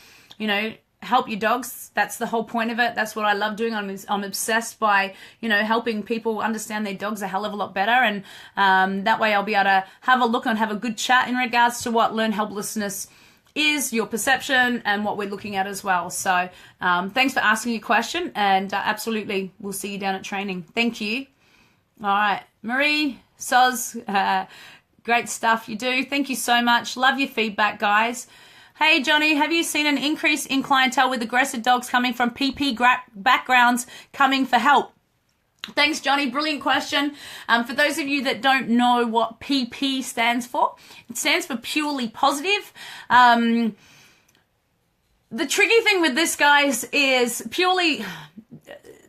help your dogs. That's the whole point of it. That's what I love doing. I'm obsessed by, helping people understand their dogs a hell of a lot better. And that way I'll be able to have a look and have a good chat in regards to what learned helplessness is, your perception, and what we're looking at as well. So thanks for asking your question, and absolutely we'll see you down at training. Thank you. All right, Marie, Soz, great stuff you do. Thank you so much. Love your feedback, guys. Hey, Johnny, have you seen an increase in clientele with aggressive dogs coming from PP backgrounds coming for help? Thanks, Johnny. Brilliant question. For those of you that don't know what PP stands for, it stands for purely positive. The tricky thing with this, guys, is purely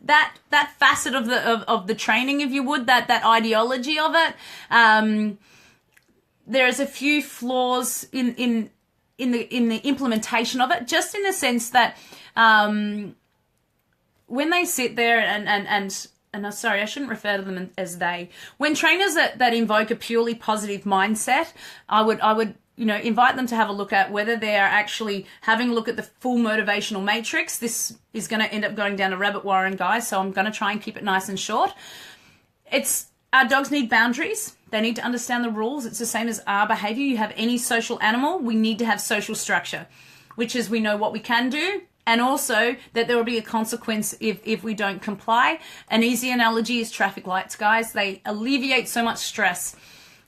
that facet of the training, if you would, that ideology of it. There's a few flaws in the implementation of it, just in the sense that when they sit there and sorry, I shouldn't refer to them as they. When trainers that invoke a purely positive mindset, I would invite them to have a look at whether they are actually having a look at the full motivational matrix. This is going to end up going down a rabbit warren, guys, so I'm going to try and keep it nice and short. Our dogs need boundaries. They need to understand the rules. It's the same as our behavior. You have any social animal, we need to have social structure, which is we know what we can do, and also that there will be a consequence if we don't comply. An easy analogy is traffic lights, guys. They alleviate so much stress.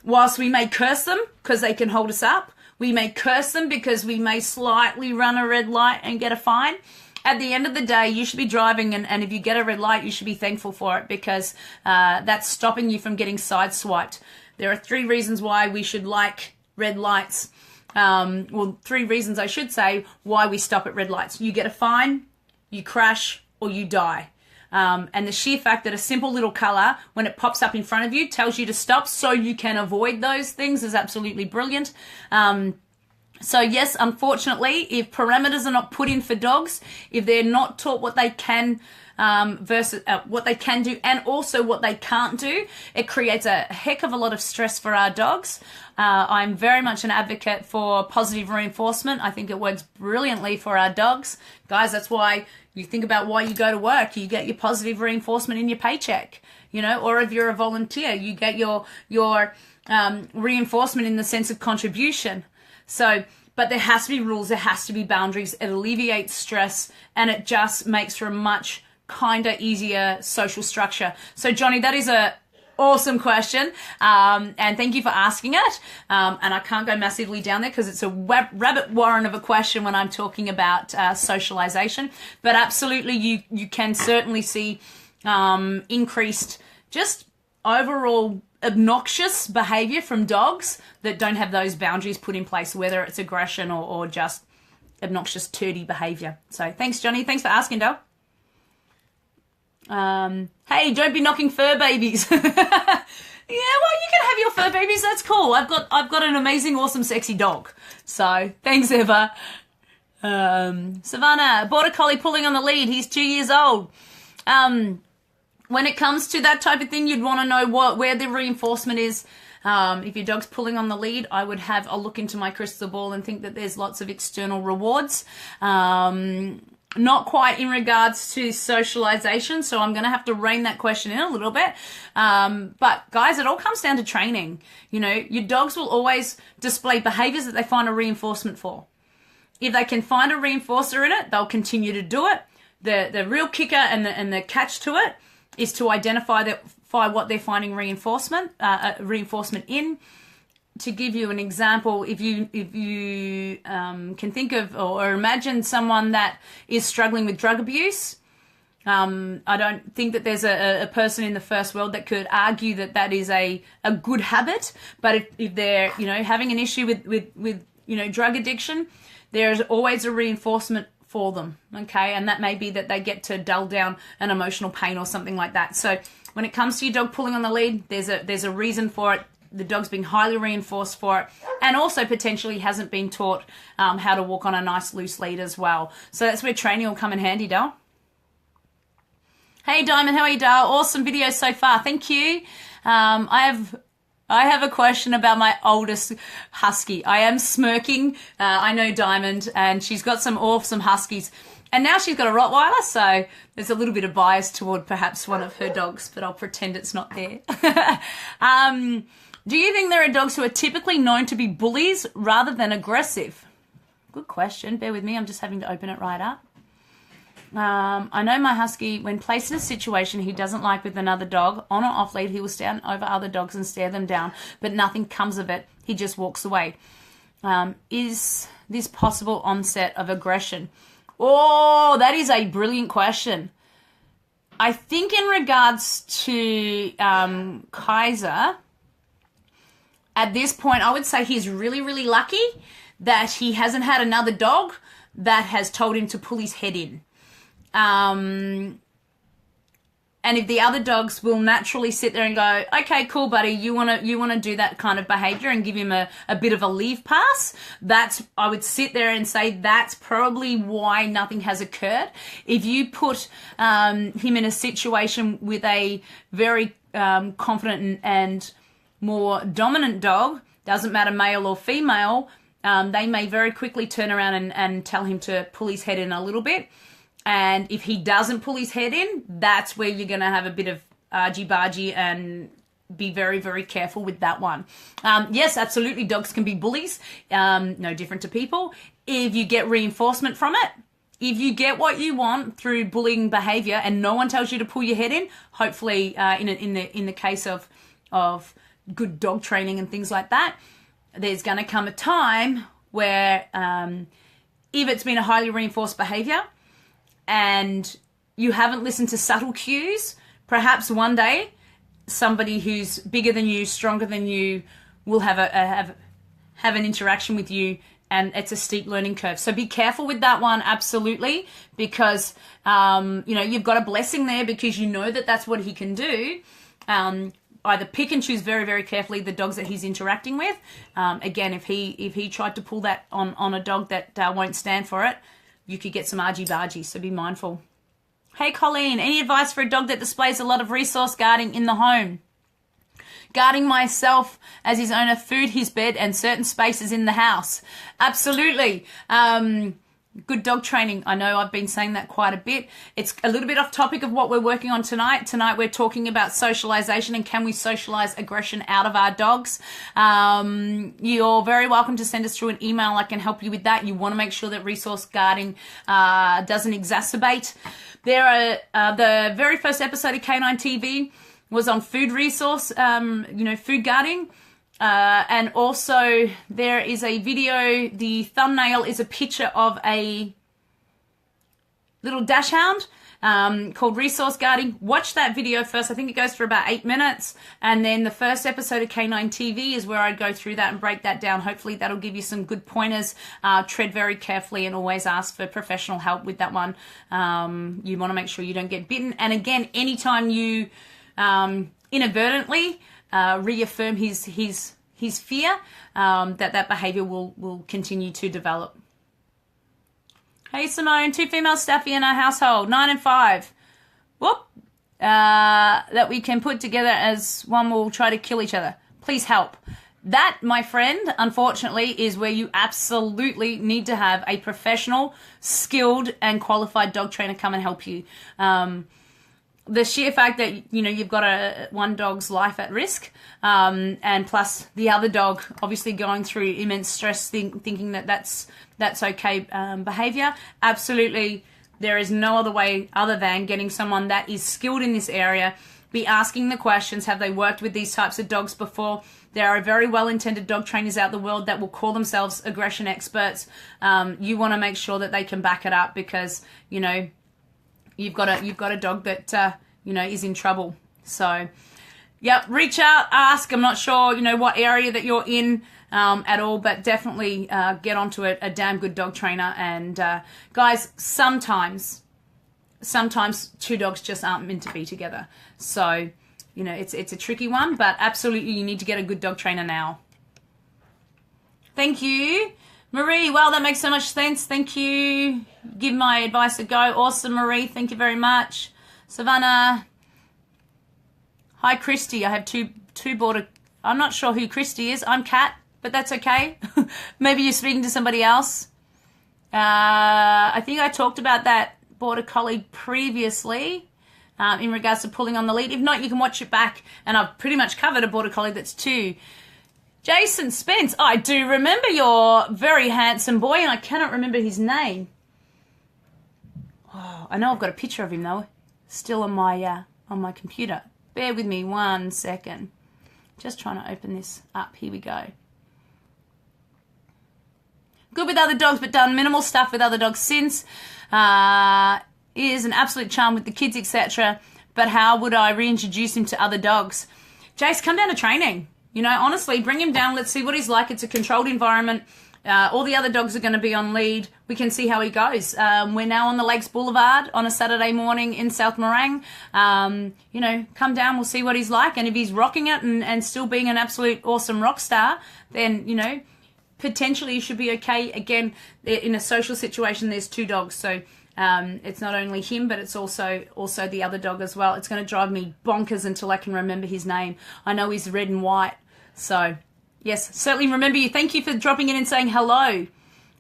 Whilst we may curse them because they can hold us up, we may curse them because we may slightly run a red light and get a fine. At the end of the day, you should be driving, and if you get a red light, you should be thankful for it, because that's stopping you from getting sideswiped. There are 3 reasons why we should like red lights. 3 reasons I should say why we stop at red lights. You get a fine, you crash, or you die. And the sheer fact that a simple little colour, when it pops up in front of you, tells you to stop so you can avoid those things is absolutely brilliant. So yes, unfortunately, if parameters are not put in for dogs, if they're not taught what they can versus what they can do and also what they can't do, it creates a heck of a lot of stress for our dogs. I'm very much an advocate for positive reinforcement. I think it works brilliantly for our dogs. Guys, that's why you think about why you go to work. You get your positive reinforcement in your paycheck, or if you're a volunteer, you get your reinforcement in the sense of contribution. So, but there has to be rules, there has to be boundaries. It alleviates stress, and it just makes for a much kinder, easier social structure. So, Johnny, that is a Awesome question. And thank you for asking it. And I can't go massively down there because it's a rabbit warren of a question when I'm talking about socialization. But absolutely, you can certainly see increased just overall obnoxious behavior from dogs that don't have those boundaries put in place, whether it's aggression or just obnoxious turdy behavior. So thanks, Johnny. Thanks for asking, Dale. Hey, don't be knocking fur babies. Yeah, well, you can have your fur babies. That's cool. I've got an amazing, awesome, sexy dog. So thanks, Eva. Savannah, border collie pulling on the lead. He's 2 years old. When it comes to that type of thing, you'd want to know where the reinforcement is. If your dog's pulling on the lead, I would have a look into my crystal ball and think that there's lots of external rewards. Not quite in regards to socialization, so I'm going to have to rein that question in a little bit. But guys, it all comes down to training. You know, your dogs will always display behaviors that they find a reinforcement for. If they can find a reinforcer in it, they'll continue to do it. The real kicker and the catch to it is to identify what they're finding reinforcement in. To give you an example, if you can think of or imagine someone that is struggling with drug abuse, I don't think that there's a person in the first world that could argue that that is a good habit. But if they're having an issue with drug addiction, there's always a reinforcement for them, okay? And that may be that they get to dull down an emotional pain or something like that. So when it comes to your dog pulling on the lead, there's a reason for it. The dog's being highly reinforced for it, and also potentially hasn't been taught how to walk on a nice loose lead as well. So that's where training will come in handy, Dale. Hey Diamond, how are you, Dale? Awesome video so far. Thank you. I have a question about my oldest husky. I am smirking. I know Diamond, and she's got some awesome huskies. And now she's got a Rottweiler, so there's a little bit of bias toward perhaps one of her dogs, but I'll pretend it's not there. Do you think there are dogs who are typically known to be bullies rather than aggressive? Good question. Bear with me. I'm just having to open it right up. I know my husky, when placed in a situation he doesn't like with another dog, on or off lead, he will stand over other dogs and stare them down, but nothing comes of it. He just walks away. Is this possible onset of aggression? Oh, that is a brilliant question. I think in regards to Kaiser, at this point, I would say he's really, really lucky that he hasn't had another dog that has told him to pull his head in. And if the other dogs will naturally sit there and go, okay, cool, buddy, you wanna do that kind of behavior and give him a bit of a leave pass, I would sit there and say that's probably why nothing has occurred. If you put him in a situation with a very confident and more dominant dog, doesn't matter male or female, they may very quickly turn around and tell him to pull his head in a little bit. And if he doesn't pull his head in, that's where you're going to have a bit of argy-bargy and be very, very careful with that one. Yes, absolutely, dogs can be bullies, no different to people. If you get reinforcement from it, if you get what you want through bullying behavior and no one tells you to pull your head in, hopefully in the case of good dog training and things like that, there's going to come a time where if it's been a highly reinforced behavior and you haven't listened to subtle cues, perhaps one day somebody who's bigger than you, stronger than you, will have an interaction with you, and it's a steep learning curve. So be careful with that one, absolutely, because you've got a blessing there because you know that that's what he can do. Either pick and choose very, very carefully the dogs that he's interacting with. Again, if he tried to pull that on a dog that won't stand for it, you could get some argy-bargy, so be mindful. Hey, Colleen, any advice for a dog that displays a lot of resource guarding in the home? Guarding myself as his owner, food, his bed, and certain spaces in the house. Absolutely. Good dog training. I know I've been saying that quite a bit. It's a little bit off topic of what we're working on tonight. Tonight we're talking about socialization and can we socialize aggression out of our dogs. You're very welcome to send us through an email. I can help you with that. You want to make sure that resource guarding doesn't exacerbate. There are the very first episode of K9TV was on food resource, food guarding. And also there is a video, the thumbnail is a picture of a little dachshund called Resource Guarding. Watch that video first. I think it goes for about 8 minutes. And then the first episode of K9TV is where I go through that and break that down. Hopefully that'll give you some good pointers. Tread very carefully and always ask for professional help with that one. You want to make sure you don't get bitten. And again, anytime you inadvertently reaffirm his fear, that behavior will continue to develop. Hey Simone, 2 female staffy in our household, 9 and 5. Whoop. That we can put together as one will try to kill each other. Please help. That, my friend, unfortunately, is where you absolutely need to have a professional, skilled, and qualified dog trainer come and help you. The sheer fact that, you've got one dog's life at risk, and plus the other dog obviously going through immense stress, thinking that that's okay behavior. Absolutely, there is no other way other than getting someone that is skilled in this area, be asking the questions, have they worked with these types of dogs before? There are very well-intended dog trainers out in the world that will call themselves aggression experts. You want to make sure that they can back it up because, you've got a dog that is in trouble. So, yeah, reach out, ask. I'm not sure what area that you're in at all, but definitely get onto a damn good dog trainer. And guys, sometimes 2 dogs just aren't meant to be together. So, it's a tricky one, but absolutely you need to get a good dog trainer now. Thank you. Marie, well, that makes so much sense. Thank you. Give my advice a go. Awesome, Marie. Thank you very much. Savannah. Hi, Christy. I have two border. I'm not sure who Christy is. I'm Kat, but that's okay. Maybe you're speaking to somebody else. I think I talked about that border collie previously in regards to pulling on the lead. If not, you can watch it back, and I've pretty much covered a border collie that's 2. Jason Spence, I do remember your very handsome boy, and I cannot remember his name. Oh, I know I've got a picture of him though, still on my computer. Bear with me 1 second. Just trying to open this up. Here we go. Good with other dogs, but done minimal stuff with other dogs since. Is an absolute charm with the kids, etc. But how would I reintroduce him to other dogs? Jace, come down to training. Honestly, bring him down. Let's see what he's like. It's a controlled environment. All the other dogs are going to be on lead. We can see how he goes. We're now on the Lakes Boulevard on a Saturday morning in South Morang. Come down. We'll see what he's like. And if he's rocking it and still being an absolute awesome rock star, then, potentially you should be okay. Again, in a social situation, there's 2 dogs. So it's not only him, but it's also the other dog as well. It's going to drive me bonkers until I can remember his name. I know he's red and white. So, yes, certainly remember you. Thank you for dropping in and saying hello.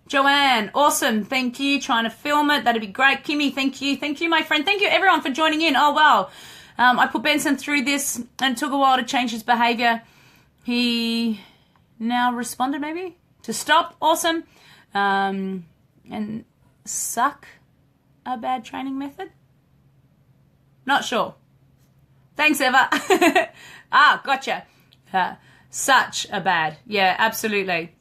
Joanne, awesome. Thank you. Trying to film it. That'd be great. Kimmy, thank you. Thank you, my friend. Thank you, everyone, for joining in. Oh, wow. I put Benson through this and it took a while to change his behavior. He now responded, maybe, to stop. Awesome. And suck a bad training method? Not sure. Thanks, Eva. Gotcha. Such a bad. Yeah, absolutely.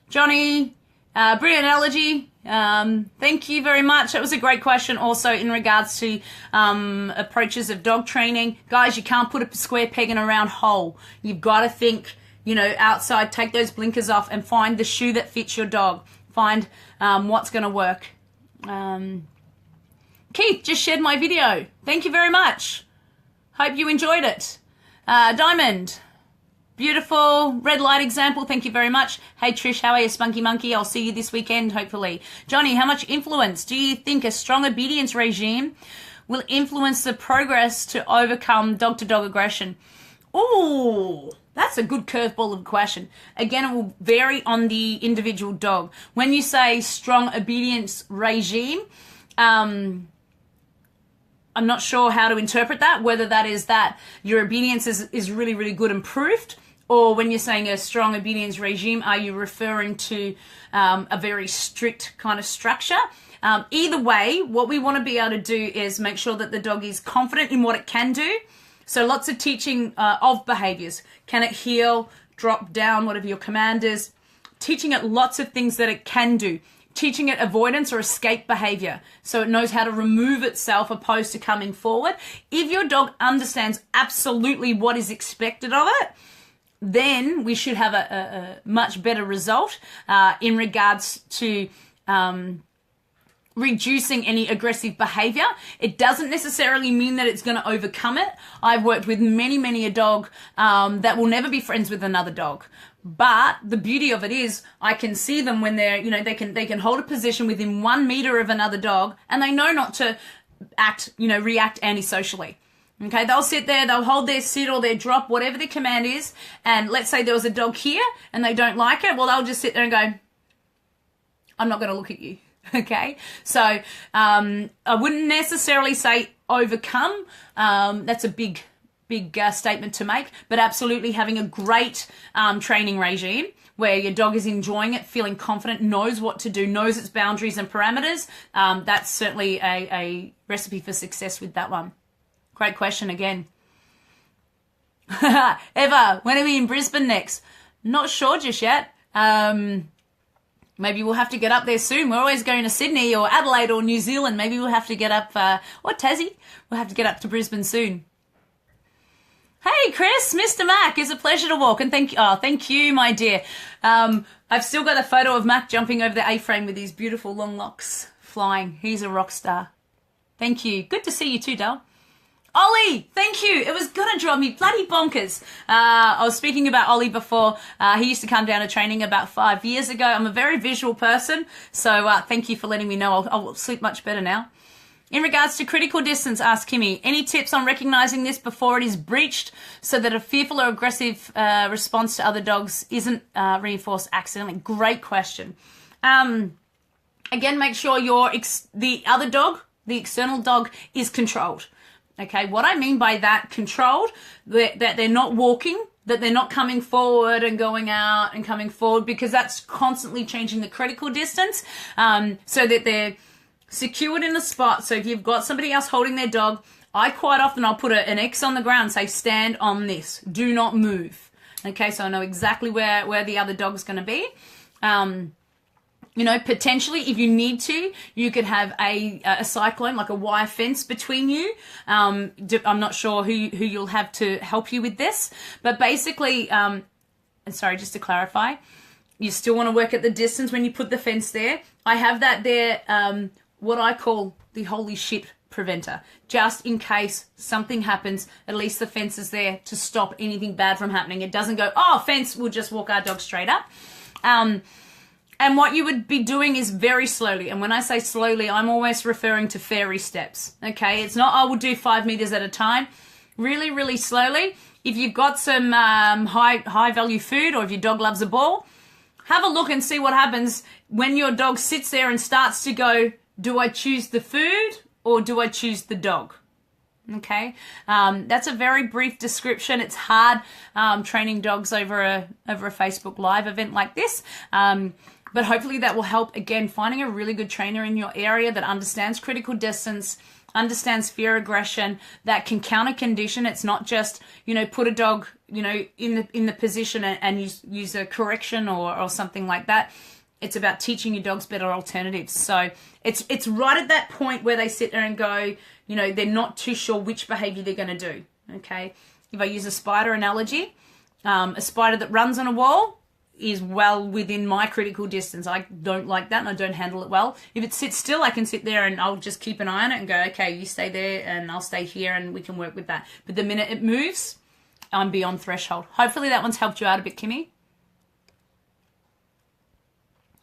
Johnny, brilliant analogy. Thank you very much. That was a great question also in regards to approaches of dog training. Guys, you can't put a square peg in a round hole. You've got to think, outside, take those blinkers off and find the shoe that fits your dog. Find what's going to work. Keith just shared my video. Thank you very much. Hope you enjoyed it. Diamond, beautiful red light example. Thank you very much. Hey Trish, how are you, Spunky Monkey? I'll see you this weekend, hopefully. Johnny, how much influence do you think a strong obedience regime will influence the progress to overcome dog-to-dog aggression? Ooh, that's a good curveball of a question. Again, it will vary on the individual dog. When you say strong obedience regime, I'm not sure how to interpret that, whether that is that your obedience is really, really good and proved, or when you're saying a strong obedience regime, are you referring to a very strict kind of structure? Either way, what we want to be able to do is make sure that the dog is confident in what it can do. So lots of teaching of behaviors. Can it heel, drop down, whatever your command is? Teaching it lots of things that it can do. Teaching it avoidance or escape behavior, so it knows how to remove itself opposed to coming forward. If your dog understands absolutely what is expected of it, then we should have a much better result in regards to reducing any aggressive behavior. It doesn't necessarily mean that it's going to overcome it. I've worked with many a dog that will never be friends with another dog. But the beauty of it is I can see them when they're, they can hold a position within 1 meter of another dog, and they know not to react antisocially. Okay, they'll sit there, they'll hold their sit or their drop, whatever the command is, and let's say there was a dog here and they don't like it, well, they'll just sit there and go, I'm not going to look at you. Okay, so I wouldn't necessarily say overcome. That's a big statement to make, but absolutely having a great training regime where your dog is enjoying it, feeling confident, knows what to do, knows its boundaries and parameters. That's certainly a recipe for success with that one. Great question again. Eva, when are we in Brisbane next? Not sure just yet. Maybe we'll have to get up there soon. We're always going to Sydney or Adelaide or New Zealand. Maybe we'll have to get up, or Tassie. We'll have to get up to Brisbane soon. Hey, Chris, Mr. Mac, it's a pleasure to walk. And thank you, my dear. I've still got a photo of Mac jumping over the A-frame with his beautiful long locks flying. He's a rock star. Thank you. Good to see you too, Dal. Ollie, thank you. It was going to drive me bloody bonkers. I was speaking about Ollie before. He used to come down to training about 5 years ago. I'm a very visual person, so thank you for letting me know. I'll sleep much better now. In regards to critical distance, asked Kimmy, any tips on recognizing this before it is breached so that a fearful or aggressive response to other dogs isn't reinforced accidentally? Great question. Again, make sure the other dog, the external dog, is controlled. Okay, what I mean by that, controlled, that they're not walking, that they're not coming forward and going out and coming forward, because that's constantly changing the critical distance, so that they're secured in a spot. So if you've got somebody else holding their dog, I'll put an X on the ground and say, stand on this, do not move. Okay, so I know exactly where the other dog's going to be. Potentially, if you need to, you could have a cyclone, like a wire fence between you. I'm not sure who you'll have to help you with this. But basically, and sorry, just to clarify, you still want to work at the distance when you put the fence there. I have that there, what I call the holy shit preventer. Just in case something happens, at least the fence is there to stop anything bad from happening. It doesn't go, fence, we'll just walk our dog straight up. And what you would be doing is very slowly. And when I say slowly, I'm always referring to fairy steps. Okay, it's not, I will do 5 meters at a time. Really, really slowly. If you've got some high value food, or if your dog loves a ball, have a look and see what happens when your dog sits there and starts to go, do I choose the food or do I choose the dog? Okay, that's a very brief description. It's hard training dogs over a Facebook Live event like this. But hopefully that will help, again, finding a really good trainer in your area that understands critical distance, understands fear aggression, that can counter condition. It's not just, put a dog, in the position and use a correction or something like that. It's about teaching your dogs better alternatives. So it's right at that point where they sit there and go, they're not too sure which behavior they're going to do. Okay. If I use a spider analogy, a spider that runs on a wall is well within my critical distance. I don't like that and I don't handle it well. If it sits still, I can sit there and I'll just keep an eye on it and go, okay, you stay there and I'll stay here and we can work with that. But the minute it moves, I'm beyond threshold. Hopefully that one's helped you out a bit, Kimmy.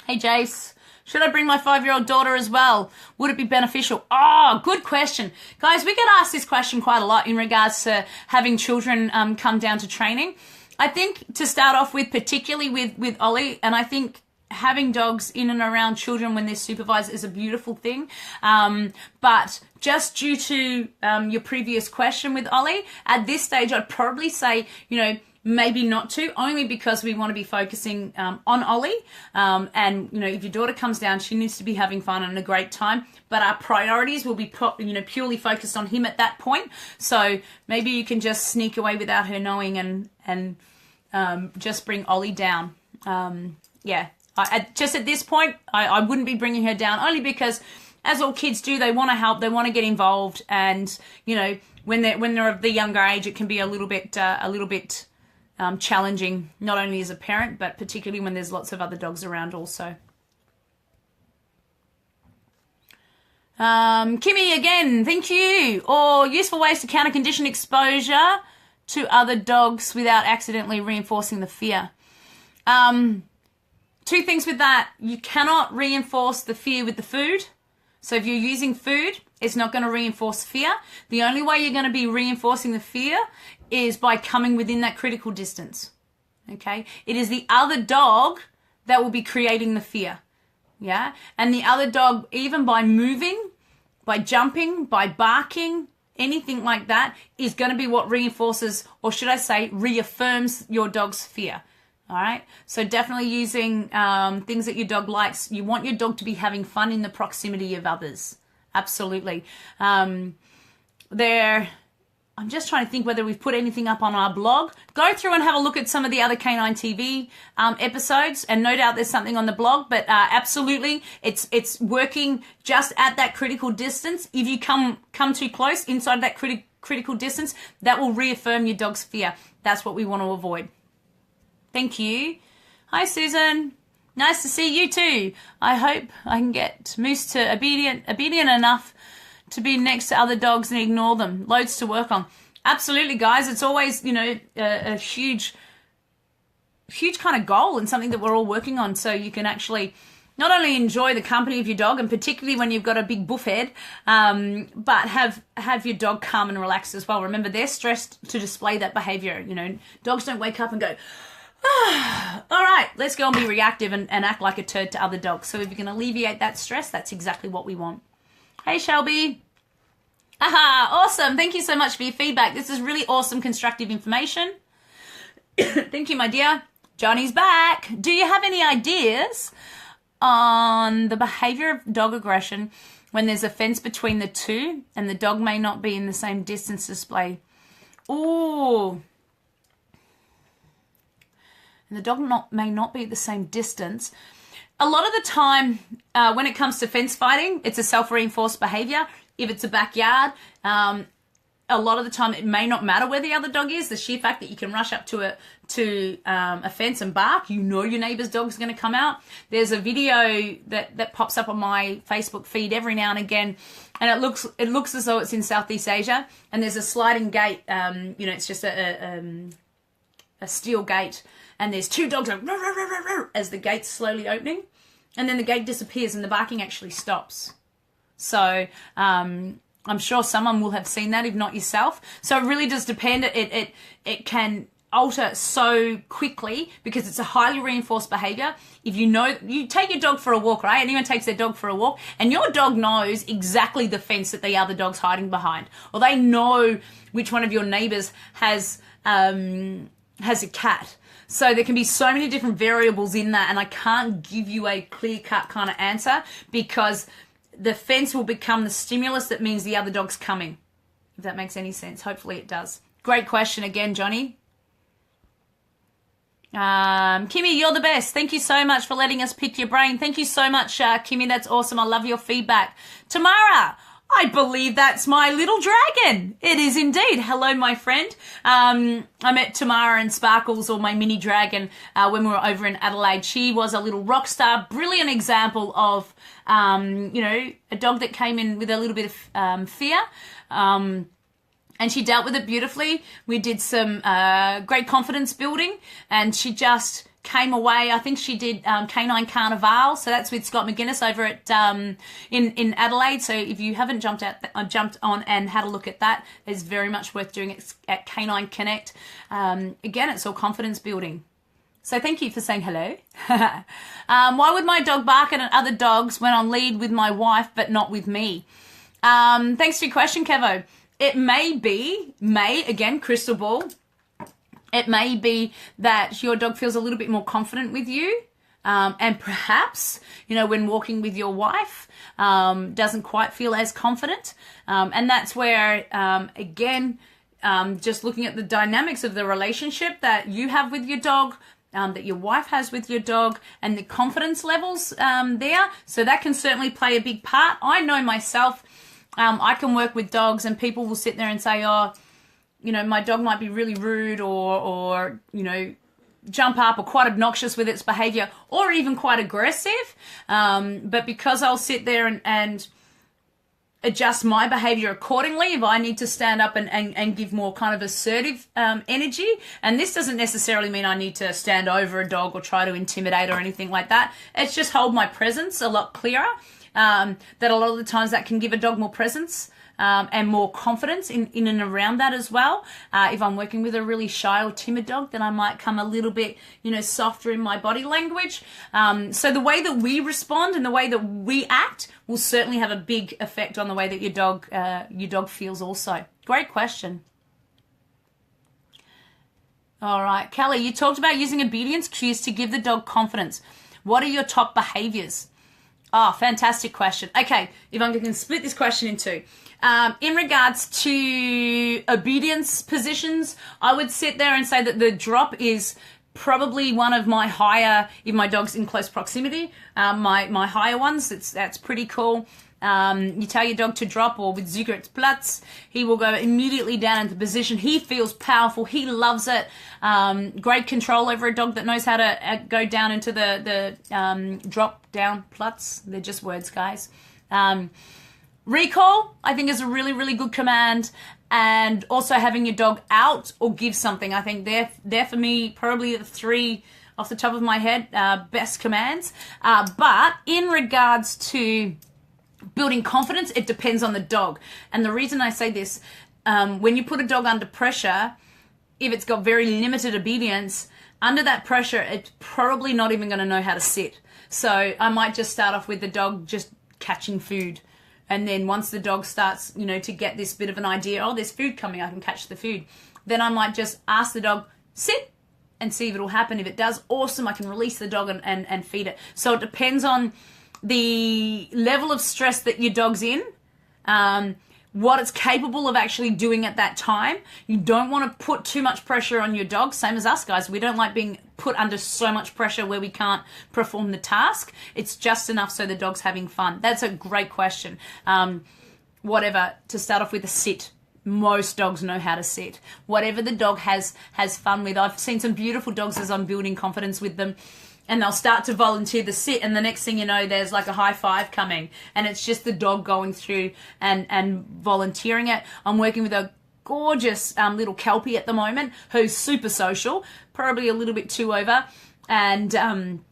Hey, Jace. Should I bring my 5-year-old daughter as well? Would it be beneficial? Good question. Guys, we get asked this question quite a lot in regards to having children come down to training. I think to start off with, particularly with Ollie, and I think having dogs in and around children when they're supervised is a beautiful thing. But just due to your previous question with Ollie, at this stage, I'd probably say, maybe not to, only because we want to be focusing on Ollie. And, you know, if your daughter comes down, she needs to be having fun and a great time. But our priorities will be, purely focused on him at that point. So maybe you can just sneak away without her knowing and just bring Ollie down. Just at this point, I wouldn't be bringing her down, only because, as all kids do, they want to help, they want to get involved, and, you know, when they're of the younger age, it can be a little bit challenging, not only as a parent, but particularly when there's lots of other dogs around also. Kimmy again, thank you. Or useful ways to counter condition exposure to other dogs without accidentally reinforcing the fear. Two things with that. You cannot reinforce the fear with the food. So if you're using food, it's not going to reinforce fear. The only way you're going to be reinforcing the fear is by coming within that critical distance. Okay? It is the other dog that will be creating the fear. Yeah? And the other dog, even by moving, by jumping, by barking, anything like that, is going to be what reinforces, or should I say, reaffirms your dog's fear. All right? So definitely using things that your dog likes. You want your dog to be having fun in the proximity of others. Absolutely. I'm just trying to think whether we've put anything up on our blog. Go through and have a look at some of the other K9TV episodes, and no doubt there's something on the blog, but absolutely it's working just at that critical distance. If you come too close inside that critical distance, that will reaffirm your dog's fear. That's what we want to avoid. Thank you. Hi, Susan. Nice to see you too. I hope I can get Moose to obedient enough to be next to other dogs and ignore them. Loads to work on. Absolutely, guys. It's always, a huge kind of goal and something that we're all working on, so you can actually not only enjoy the company of your dog, and particularly when you've got a big buff head, but have your dog calm and relaxed as well. Remember, they're stressed to display that behavior. Dogs don't wake up and go, all right, let's go and be reactive and act like a turd to other dogs. So if you can alleviate that stress, that's exactly what we want. Hey, Shelby. Aha, awesome. Thank you so much for your feedback. This is really awesome, constructive information. Thank you, my dear. Johnny's back. Do you have any ideas on the behavior of dog aggression when there's a fence between the two and the dog may not be in the same distance display? Ooh. And the dog may not be at the same distance. A lot of the time, when it comes to fence fighting, it's a self-reinforced behavior. If it's a backyard, a lot of the time it may not matter where the other dog is. The sheer fact that you can rush up to a fence and bark, your neighbour's dog's going to come out. There's a video that pops up on my Facebook feed every now and again, and it looks as though it's in Southeast Asia, and there's a sliding gate. It's just a steel gate. And there's two dogs like, rah, rah, rah, rah, rah, as the gate's slowly opening. And then the gate disappears and the barking actually stops. So I'm sure someone will have seen that, if not yourself. So it really does depend. It can alter so quickly because it's a highly reinforced behavior. If you take your dog for a walk, right? Anyone takes their dog for a walk, and your dog knows exactly the fence that the other dog's hiding behind. Or they know which one of your neighbours has a cat. So there can be so many different variables in that, and I can't give you a clear-cut kind of answer because the fence will become the stimulus that means the other dog's coming, if that makes any sense. Hopefully it does. Great question again, Johnny. Kimmy, you're the best. Thank you so much for letting us pick your brain. Thank you so much, Kimmy. That's awesome. I love your feedback. Tamara, I believe that's my little dragon. It is indeed. Hello, my friend. I met Tamara and Sparkles, or my mini dragon, when we were over in Adelaide. She was a little rock star, brilliant example of, a dog that came in with a little bit of fear. And she dealt with it beautifully. We did some great confidence building, and she just came away. I think she did K9 Carnival, so that's with Scott McGuinness over at in Adelaide. So if you haven't jumped on and had a look at that, it's very much worth doing it at K9 Connect. Again, it's all confidence building. So thank you for saying hello. Why would my dog bark at other dogs when on lead with my wife but not with me? Thanks for your question, Kevo. It may, again, crystal ball, It may be that your dog feels a little bit more confident with you. And perhaps, when walking with your wife, doesn't quite feel as confident. And that's where, again, just looking at the dynamics of the relationship that you have with your dog, that your wife has with your dog, and the confidence levels there. So that can certainly play a big part. I know myself, I can work with dogs and people will sit there and say, oh, my dog might be really rude or jump up or quite obnoxious with its behavior or even quite aggressive. But because I'll sit there and adjust my behavior accordingly, if I need to stand up and give more kind of assertive energy, and this doesn't necessarily mean I need to stand over a dog or try to intimidate or anything like that. It's just hold my presence a lot clearer. That a lot of the times that can give a dog more presence. And more confidence in and around that as well. If I'm working with a really shy or timid dog, then I might come a little bit, softer in my body language. So the way that we respond and the way that we act will certainly have a big effect on the way that your dog feels also. Great question. All right, Kelly, you talked about using obedience cues to give the dog confidence. What are your top behaviors? Oh, fantastic question. Okay, if I'm going to split this question in two. In regards to obedience positions, I would sit there and say that the drop is probably one of my higher, if my dog's in close proximity, my higher ones. That's pretty cool. You tell your dog to drop, or with Platz, he will go immediately down into position. He feels powerful. He loves it. Great control over a dog that knows how to go down into the drop down Platz. They're just words, guys. Recall, I think, is a really, really good command. And also having your dog out or give something. I think they're for me probably the three off the top of my head best commands. But in regards to building confidence, it depends on the dog. And the reason I say this, when you put a dog under pressure, if it's got very limited obedience, under that pressure, it's probably not even going to know how to sit. So I might just start off with the dog just catching food. And then once the dog starts, to get this bit of an idea, oh, there's food coming, I can catch the food. Then I might just ask the dog, sit, and see if it'll happen. If it does, awesome, I can release the dog and feed it. So it depends on the level of stress that your dog's in, what it's capable of actually doing at that time. You don't want to put too much pressure on your dog. Same as us, guys. We don't like being put under so much pressure where we can't perform the task. It's just enough so the dog's having fun. That's a great question. To start off with, a sit. Most dogs know how to sit. Whatever the dog has fun with. I've seen some beautiful dogs as I'm building confidence with them, and they'll start to volunteer the sit, and the next thing you know, there's like a high five coming, and it's just the dog going through and volunteering it. I'm working with a gorgeous little Kelpie at the moment who's super social, probably a little bit too over, and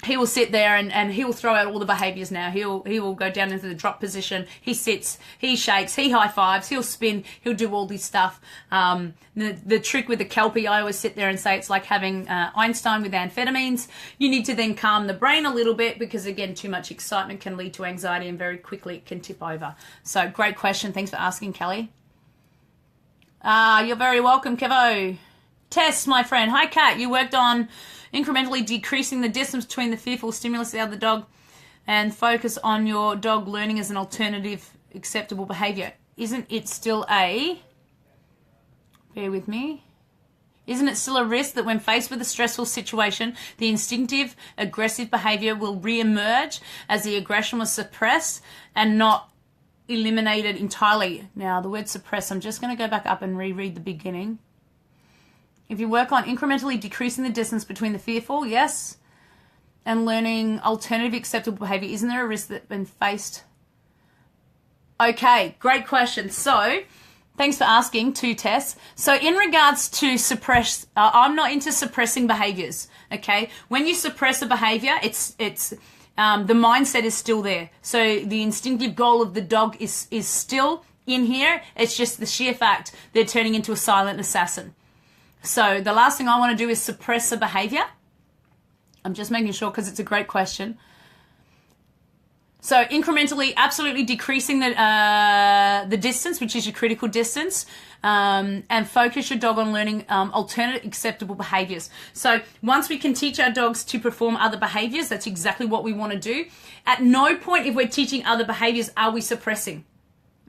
he will sit there and he will throw out all the behaviours now. He will go down into the drop position. He sits, he shakes, he high fives, he'll spin, he'll do all this stuff. The trick with the Kelpie, I always sit there and say it's like having Einstein with amphetamines. You need to then calm the brain a little bit because, again, too much excitement can lead to anxiety and very quickly it can tip over. So great question. Thanks for asking, Kelly. You're very welcome, Kevo. Tess, my friend. Hi, Kat. You worked on incrementally decreasing the distance between the fearful stimulus out of the dog and focus on your dog learning as an alternative acceptable behaviour. Isn't it still bear with me, isn't it still a risk that when faced with a stressful situation, the instinctive aggressive behaviour will re-emerge as the aggression was suppressed and not eliminated entirely? Now, the word suppress, I'm just going to go back up and reread the beginning. If you work on incrementally decreasing the distance between the fearful, yes, and learning alternative acceptable behaviour, isn't there a risk that when faced? Okay, great question. So, thanks for asking too, Tess. So in regards to suppress, I'm not into suppressing behaviours, okay? When you suppress a behaviour, it's the mindset is still there. So the instinctive goal of the dog is still in here. It's just the sheer fact they're turning into a silent assassin. So the last thing I want to do is suppress a behaviour. I'm just making sure because it's a great question. So incrementally, absolutely decreasing the distance, which is your critical distance, and focus your dog on learning alternate acceptable behaviours. So once we can teach our dogs to perform other behaviours, that's exactly what we want to do. At no point, if we're teaching other behaviours, are we suppressing.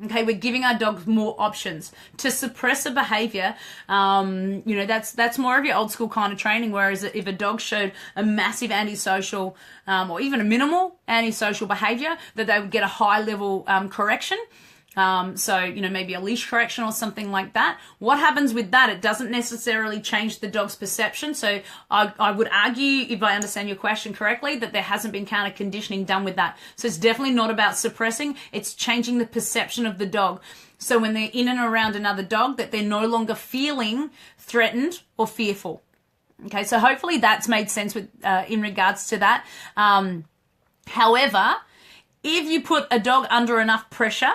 Okay, we're giving our dogs more options. To suppress a behavior, that's more of your old school kind of training, whereas if a dog showed a massive antisocial or even a minimal antisocial behavior, that they would get a high level correction. So, maybe a leash correction or something like that. What happens with that? It doesn't necessarily change the dog's perception. So I would argue, if I understand your question correctly, that there hasn't been counter conditioning done with that. So it's definitely not about suppressing. It's changing the perception of the dog. So when they're in and around another dog, that they're no longer feeling threatened or fearful. Okay, so hopefully that's made sense with in regards to that. However, if you put a dog under enough pressure,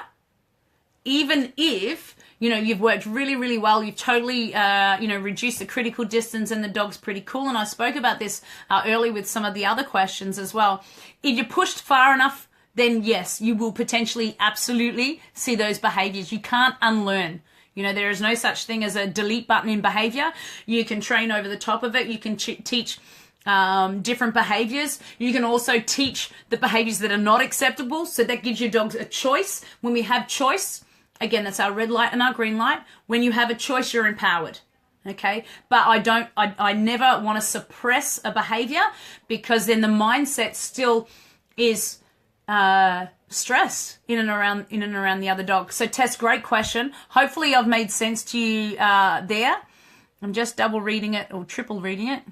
even if, you've worked really, really well, you've totally, reduced the critical distance and the dog's pretty cool. And I spoke about this early with some of the other questions as well. If you're pushed far enough, then yes, you will potentially absolutely see those behaviors. You can't unlearn. There is no such thing as a delete button in behavior. You can train over the top of it. You can teach different behaviors. You can also teach the behaviors that are not acceptable. So that gives your dogs a choice. When we have choice, again, that's our red light and our green light. When you have a choice, you're empowered. Okay. But I never want to suppress a behavior, because then the mindset still is, stress in and around the other dog. So Tess, great question. Hopefully I've made sense to you, there. I'm just double reading it or triple reading it.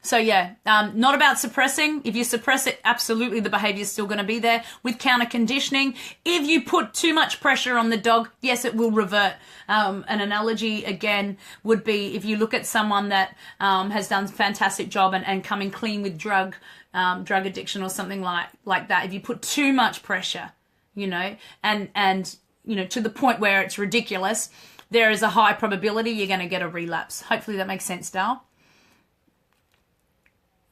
So yeah, not about suppressing. If you suppress it, absolutely the behavior is still going to be there. With counter conditioning, if you put too much pressure on the dog, yes, it will revert. An analogy again would be if you look at someone that has done a fantastic job and coming clean with drug addiction or something like that. If you put too much pressure, and to the point where it's ridiculous, there is a high probability you're going to get a relapse. Hopefully that makes sense, Dal.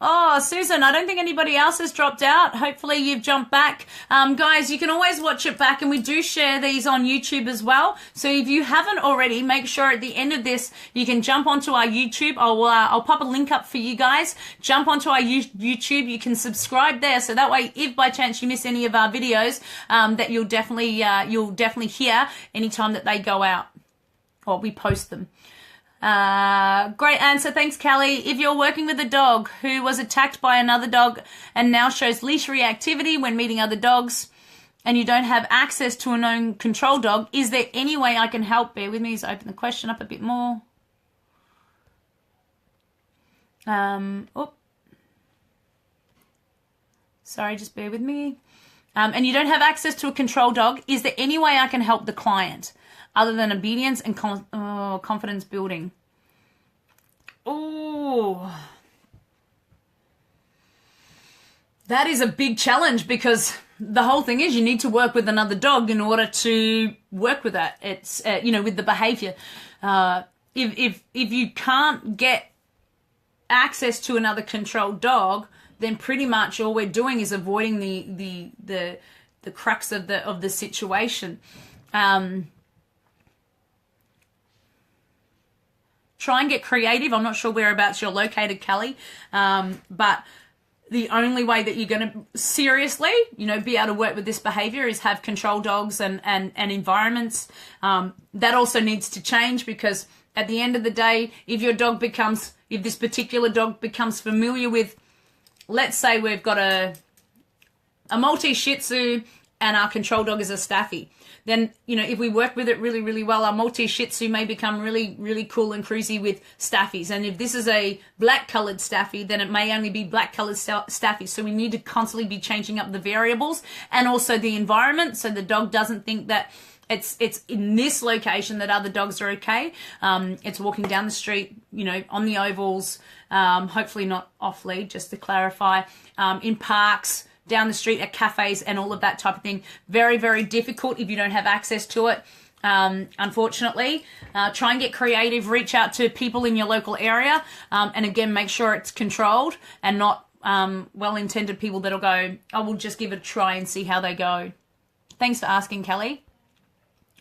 Oh, Susan, I don't think anybody else has dropped out. Hopefully you've jumped back. Guys, you can always watch it back, and we do share these on YouTube as well. So if you haven't already, make sure at the end of this, you can jump onto our YouTube. I'll pop a link up for you guys. Jump onto our YouTube. You can subscribe there. So that way, if by chance you miss any of our videos, that you'll definitely hear anytime that they go out or we post them. Great answer. Thanks, Kelly. If you're working with a dog who was attacked by another dog and now shows leash reactivity when meeting other dogs, and you don't have access to a known control dog, is there any way I can help? Bear with me as I open the question up a bit more. Sorry, just bear with me. And you don't have access to a control dog, is there any way I can help the client other than obedience and confidence building? Oh, that is a big challenge, because the whole thing is you need to work with another dog in order to work with that. It's, with the behavior. If you can't get access to another controlled dog, then pretty much all we're doing is avoiding the crux of the situation. Try and get creative. I'm not sure whereabouts you're located, Kelly, but the only way that you're going to seriously, be able to work with this behavior is have control dogs and environments. That also needs to change, because at the end of the day, if this particular dog becomes familiar with, let's say we've got a Maltese Shih Tzu and our control dog is a Staffy, then, if we work with it really, really well, our Maltese Shih Tzu may become really, really cool and cruisy with Staffies. And if this is a black-coloured Staffy, then it may only be black-coloured Staffy. So we need to constantly be changing up the variables and also the environment, so the dog doesn't think that it's in this location that other dogs are okay. It's walking down the street, on the ovals, hopefully not off-lead, just to clarify, in parks, down the street at cafes and all of that type of thing. Very, very difficult if you don't have access to it. Unfortunately, try and get creative, reach out to people in your local area. And again, make sure it's controlled and not well-intended people that'll go, I will just give it a try and see how they go. Thanks for asking, Kelly.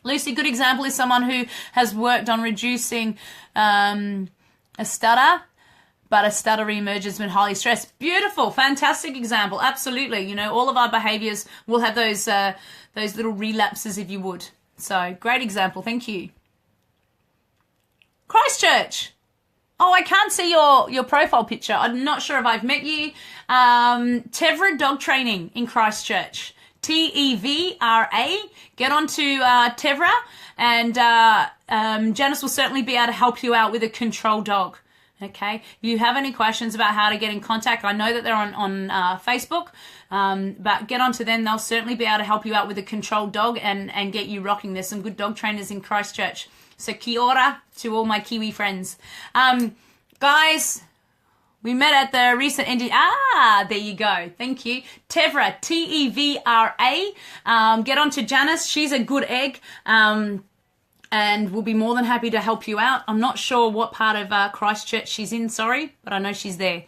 Lucy, good example is someone who has worked on reducing a stutter, but a stutter emerges when highly stressed. Beautiful, fantastic example. Absolutely. You know, all of our behaviours will have those little relapses, if you would. So, great example. Thank you. Christchurch. Oh, I can't see your profile picture. I'm not sure if I've met you. Tevra Dog Training in Christchurch. Tevra. Get onto Tevra, and Janice will certainly be able to help you out with a control dog. Okay. If you have any questions about how to get in contact, I know that they're on Facebook, but get onto them. They'll certainly be able to help you out with a control dog and get you rocking. There's some good dog trainers in Christchurch. So kia ora to all my Kiwi friends. Guys, we met at the recent there you go. Thank you. Tevra, Tevra. Get on to Janice. She's a good egg. And we'll be more than happy to help you out. I'm not sure what part of Christchurch she's in, sorry, but I know she's there.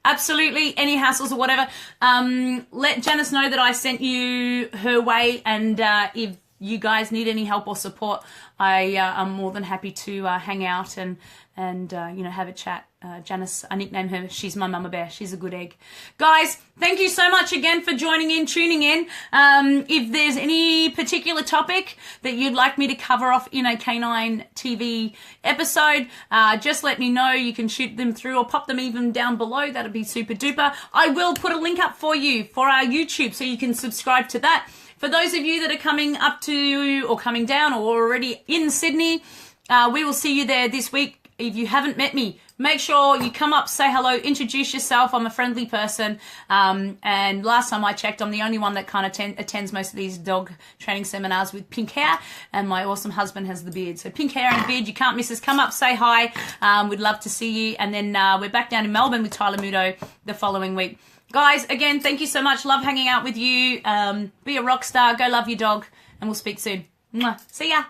Absolutely, any hassles or whatever. Let Janice know that I sent you her way, and if you guys need any help or support, I'm more than happy to hang out and have a chat. Janice, I nickname her, she's my mama bear. She's a good egg. Guys, thank you so much again for tuning in. If there's any particular topic that you'd like me to cover off in a K9 TV episode, just let me know. You can shoot them through or pop them even down below. That'd be super duper. I will put a link up for you for our YouTube so you can subscribe to that. For those of you that are coming up to or coming down or already in Sydney, we will see you there this week. If you haven't met me, make sure you come up, say hello, introduce yourself. I'm a friendly person. And last time I checked, I'm the only one that kind of attends most of these dog training seminars with pink hair. And my awesome husband has the beard. So pink hair and beard, you can't miss us. Come up, say hi. We'd love to see you. And then we're back down in Melbourne with Tyler Mudo the following week. Guys, again, thank you so much. Love hanging out with you. Be a rock star. Go love your dog. And we'll speak soon. Mwah. See ya.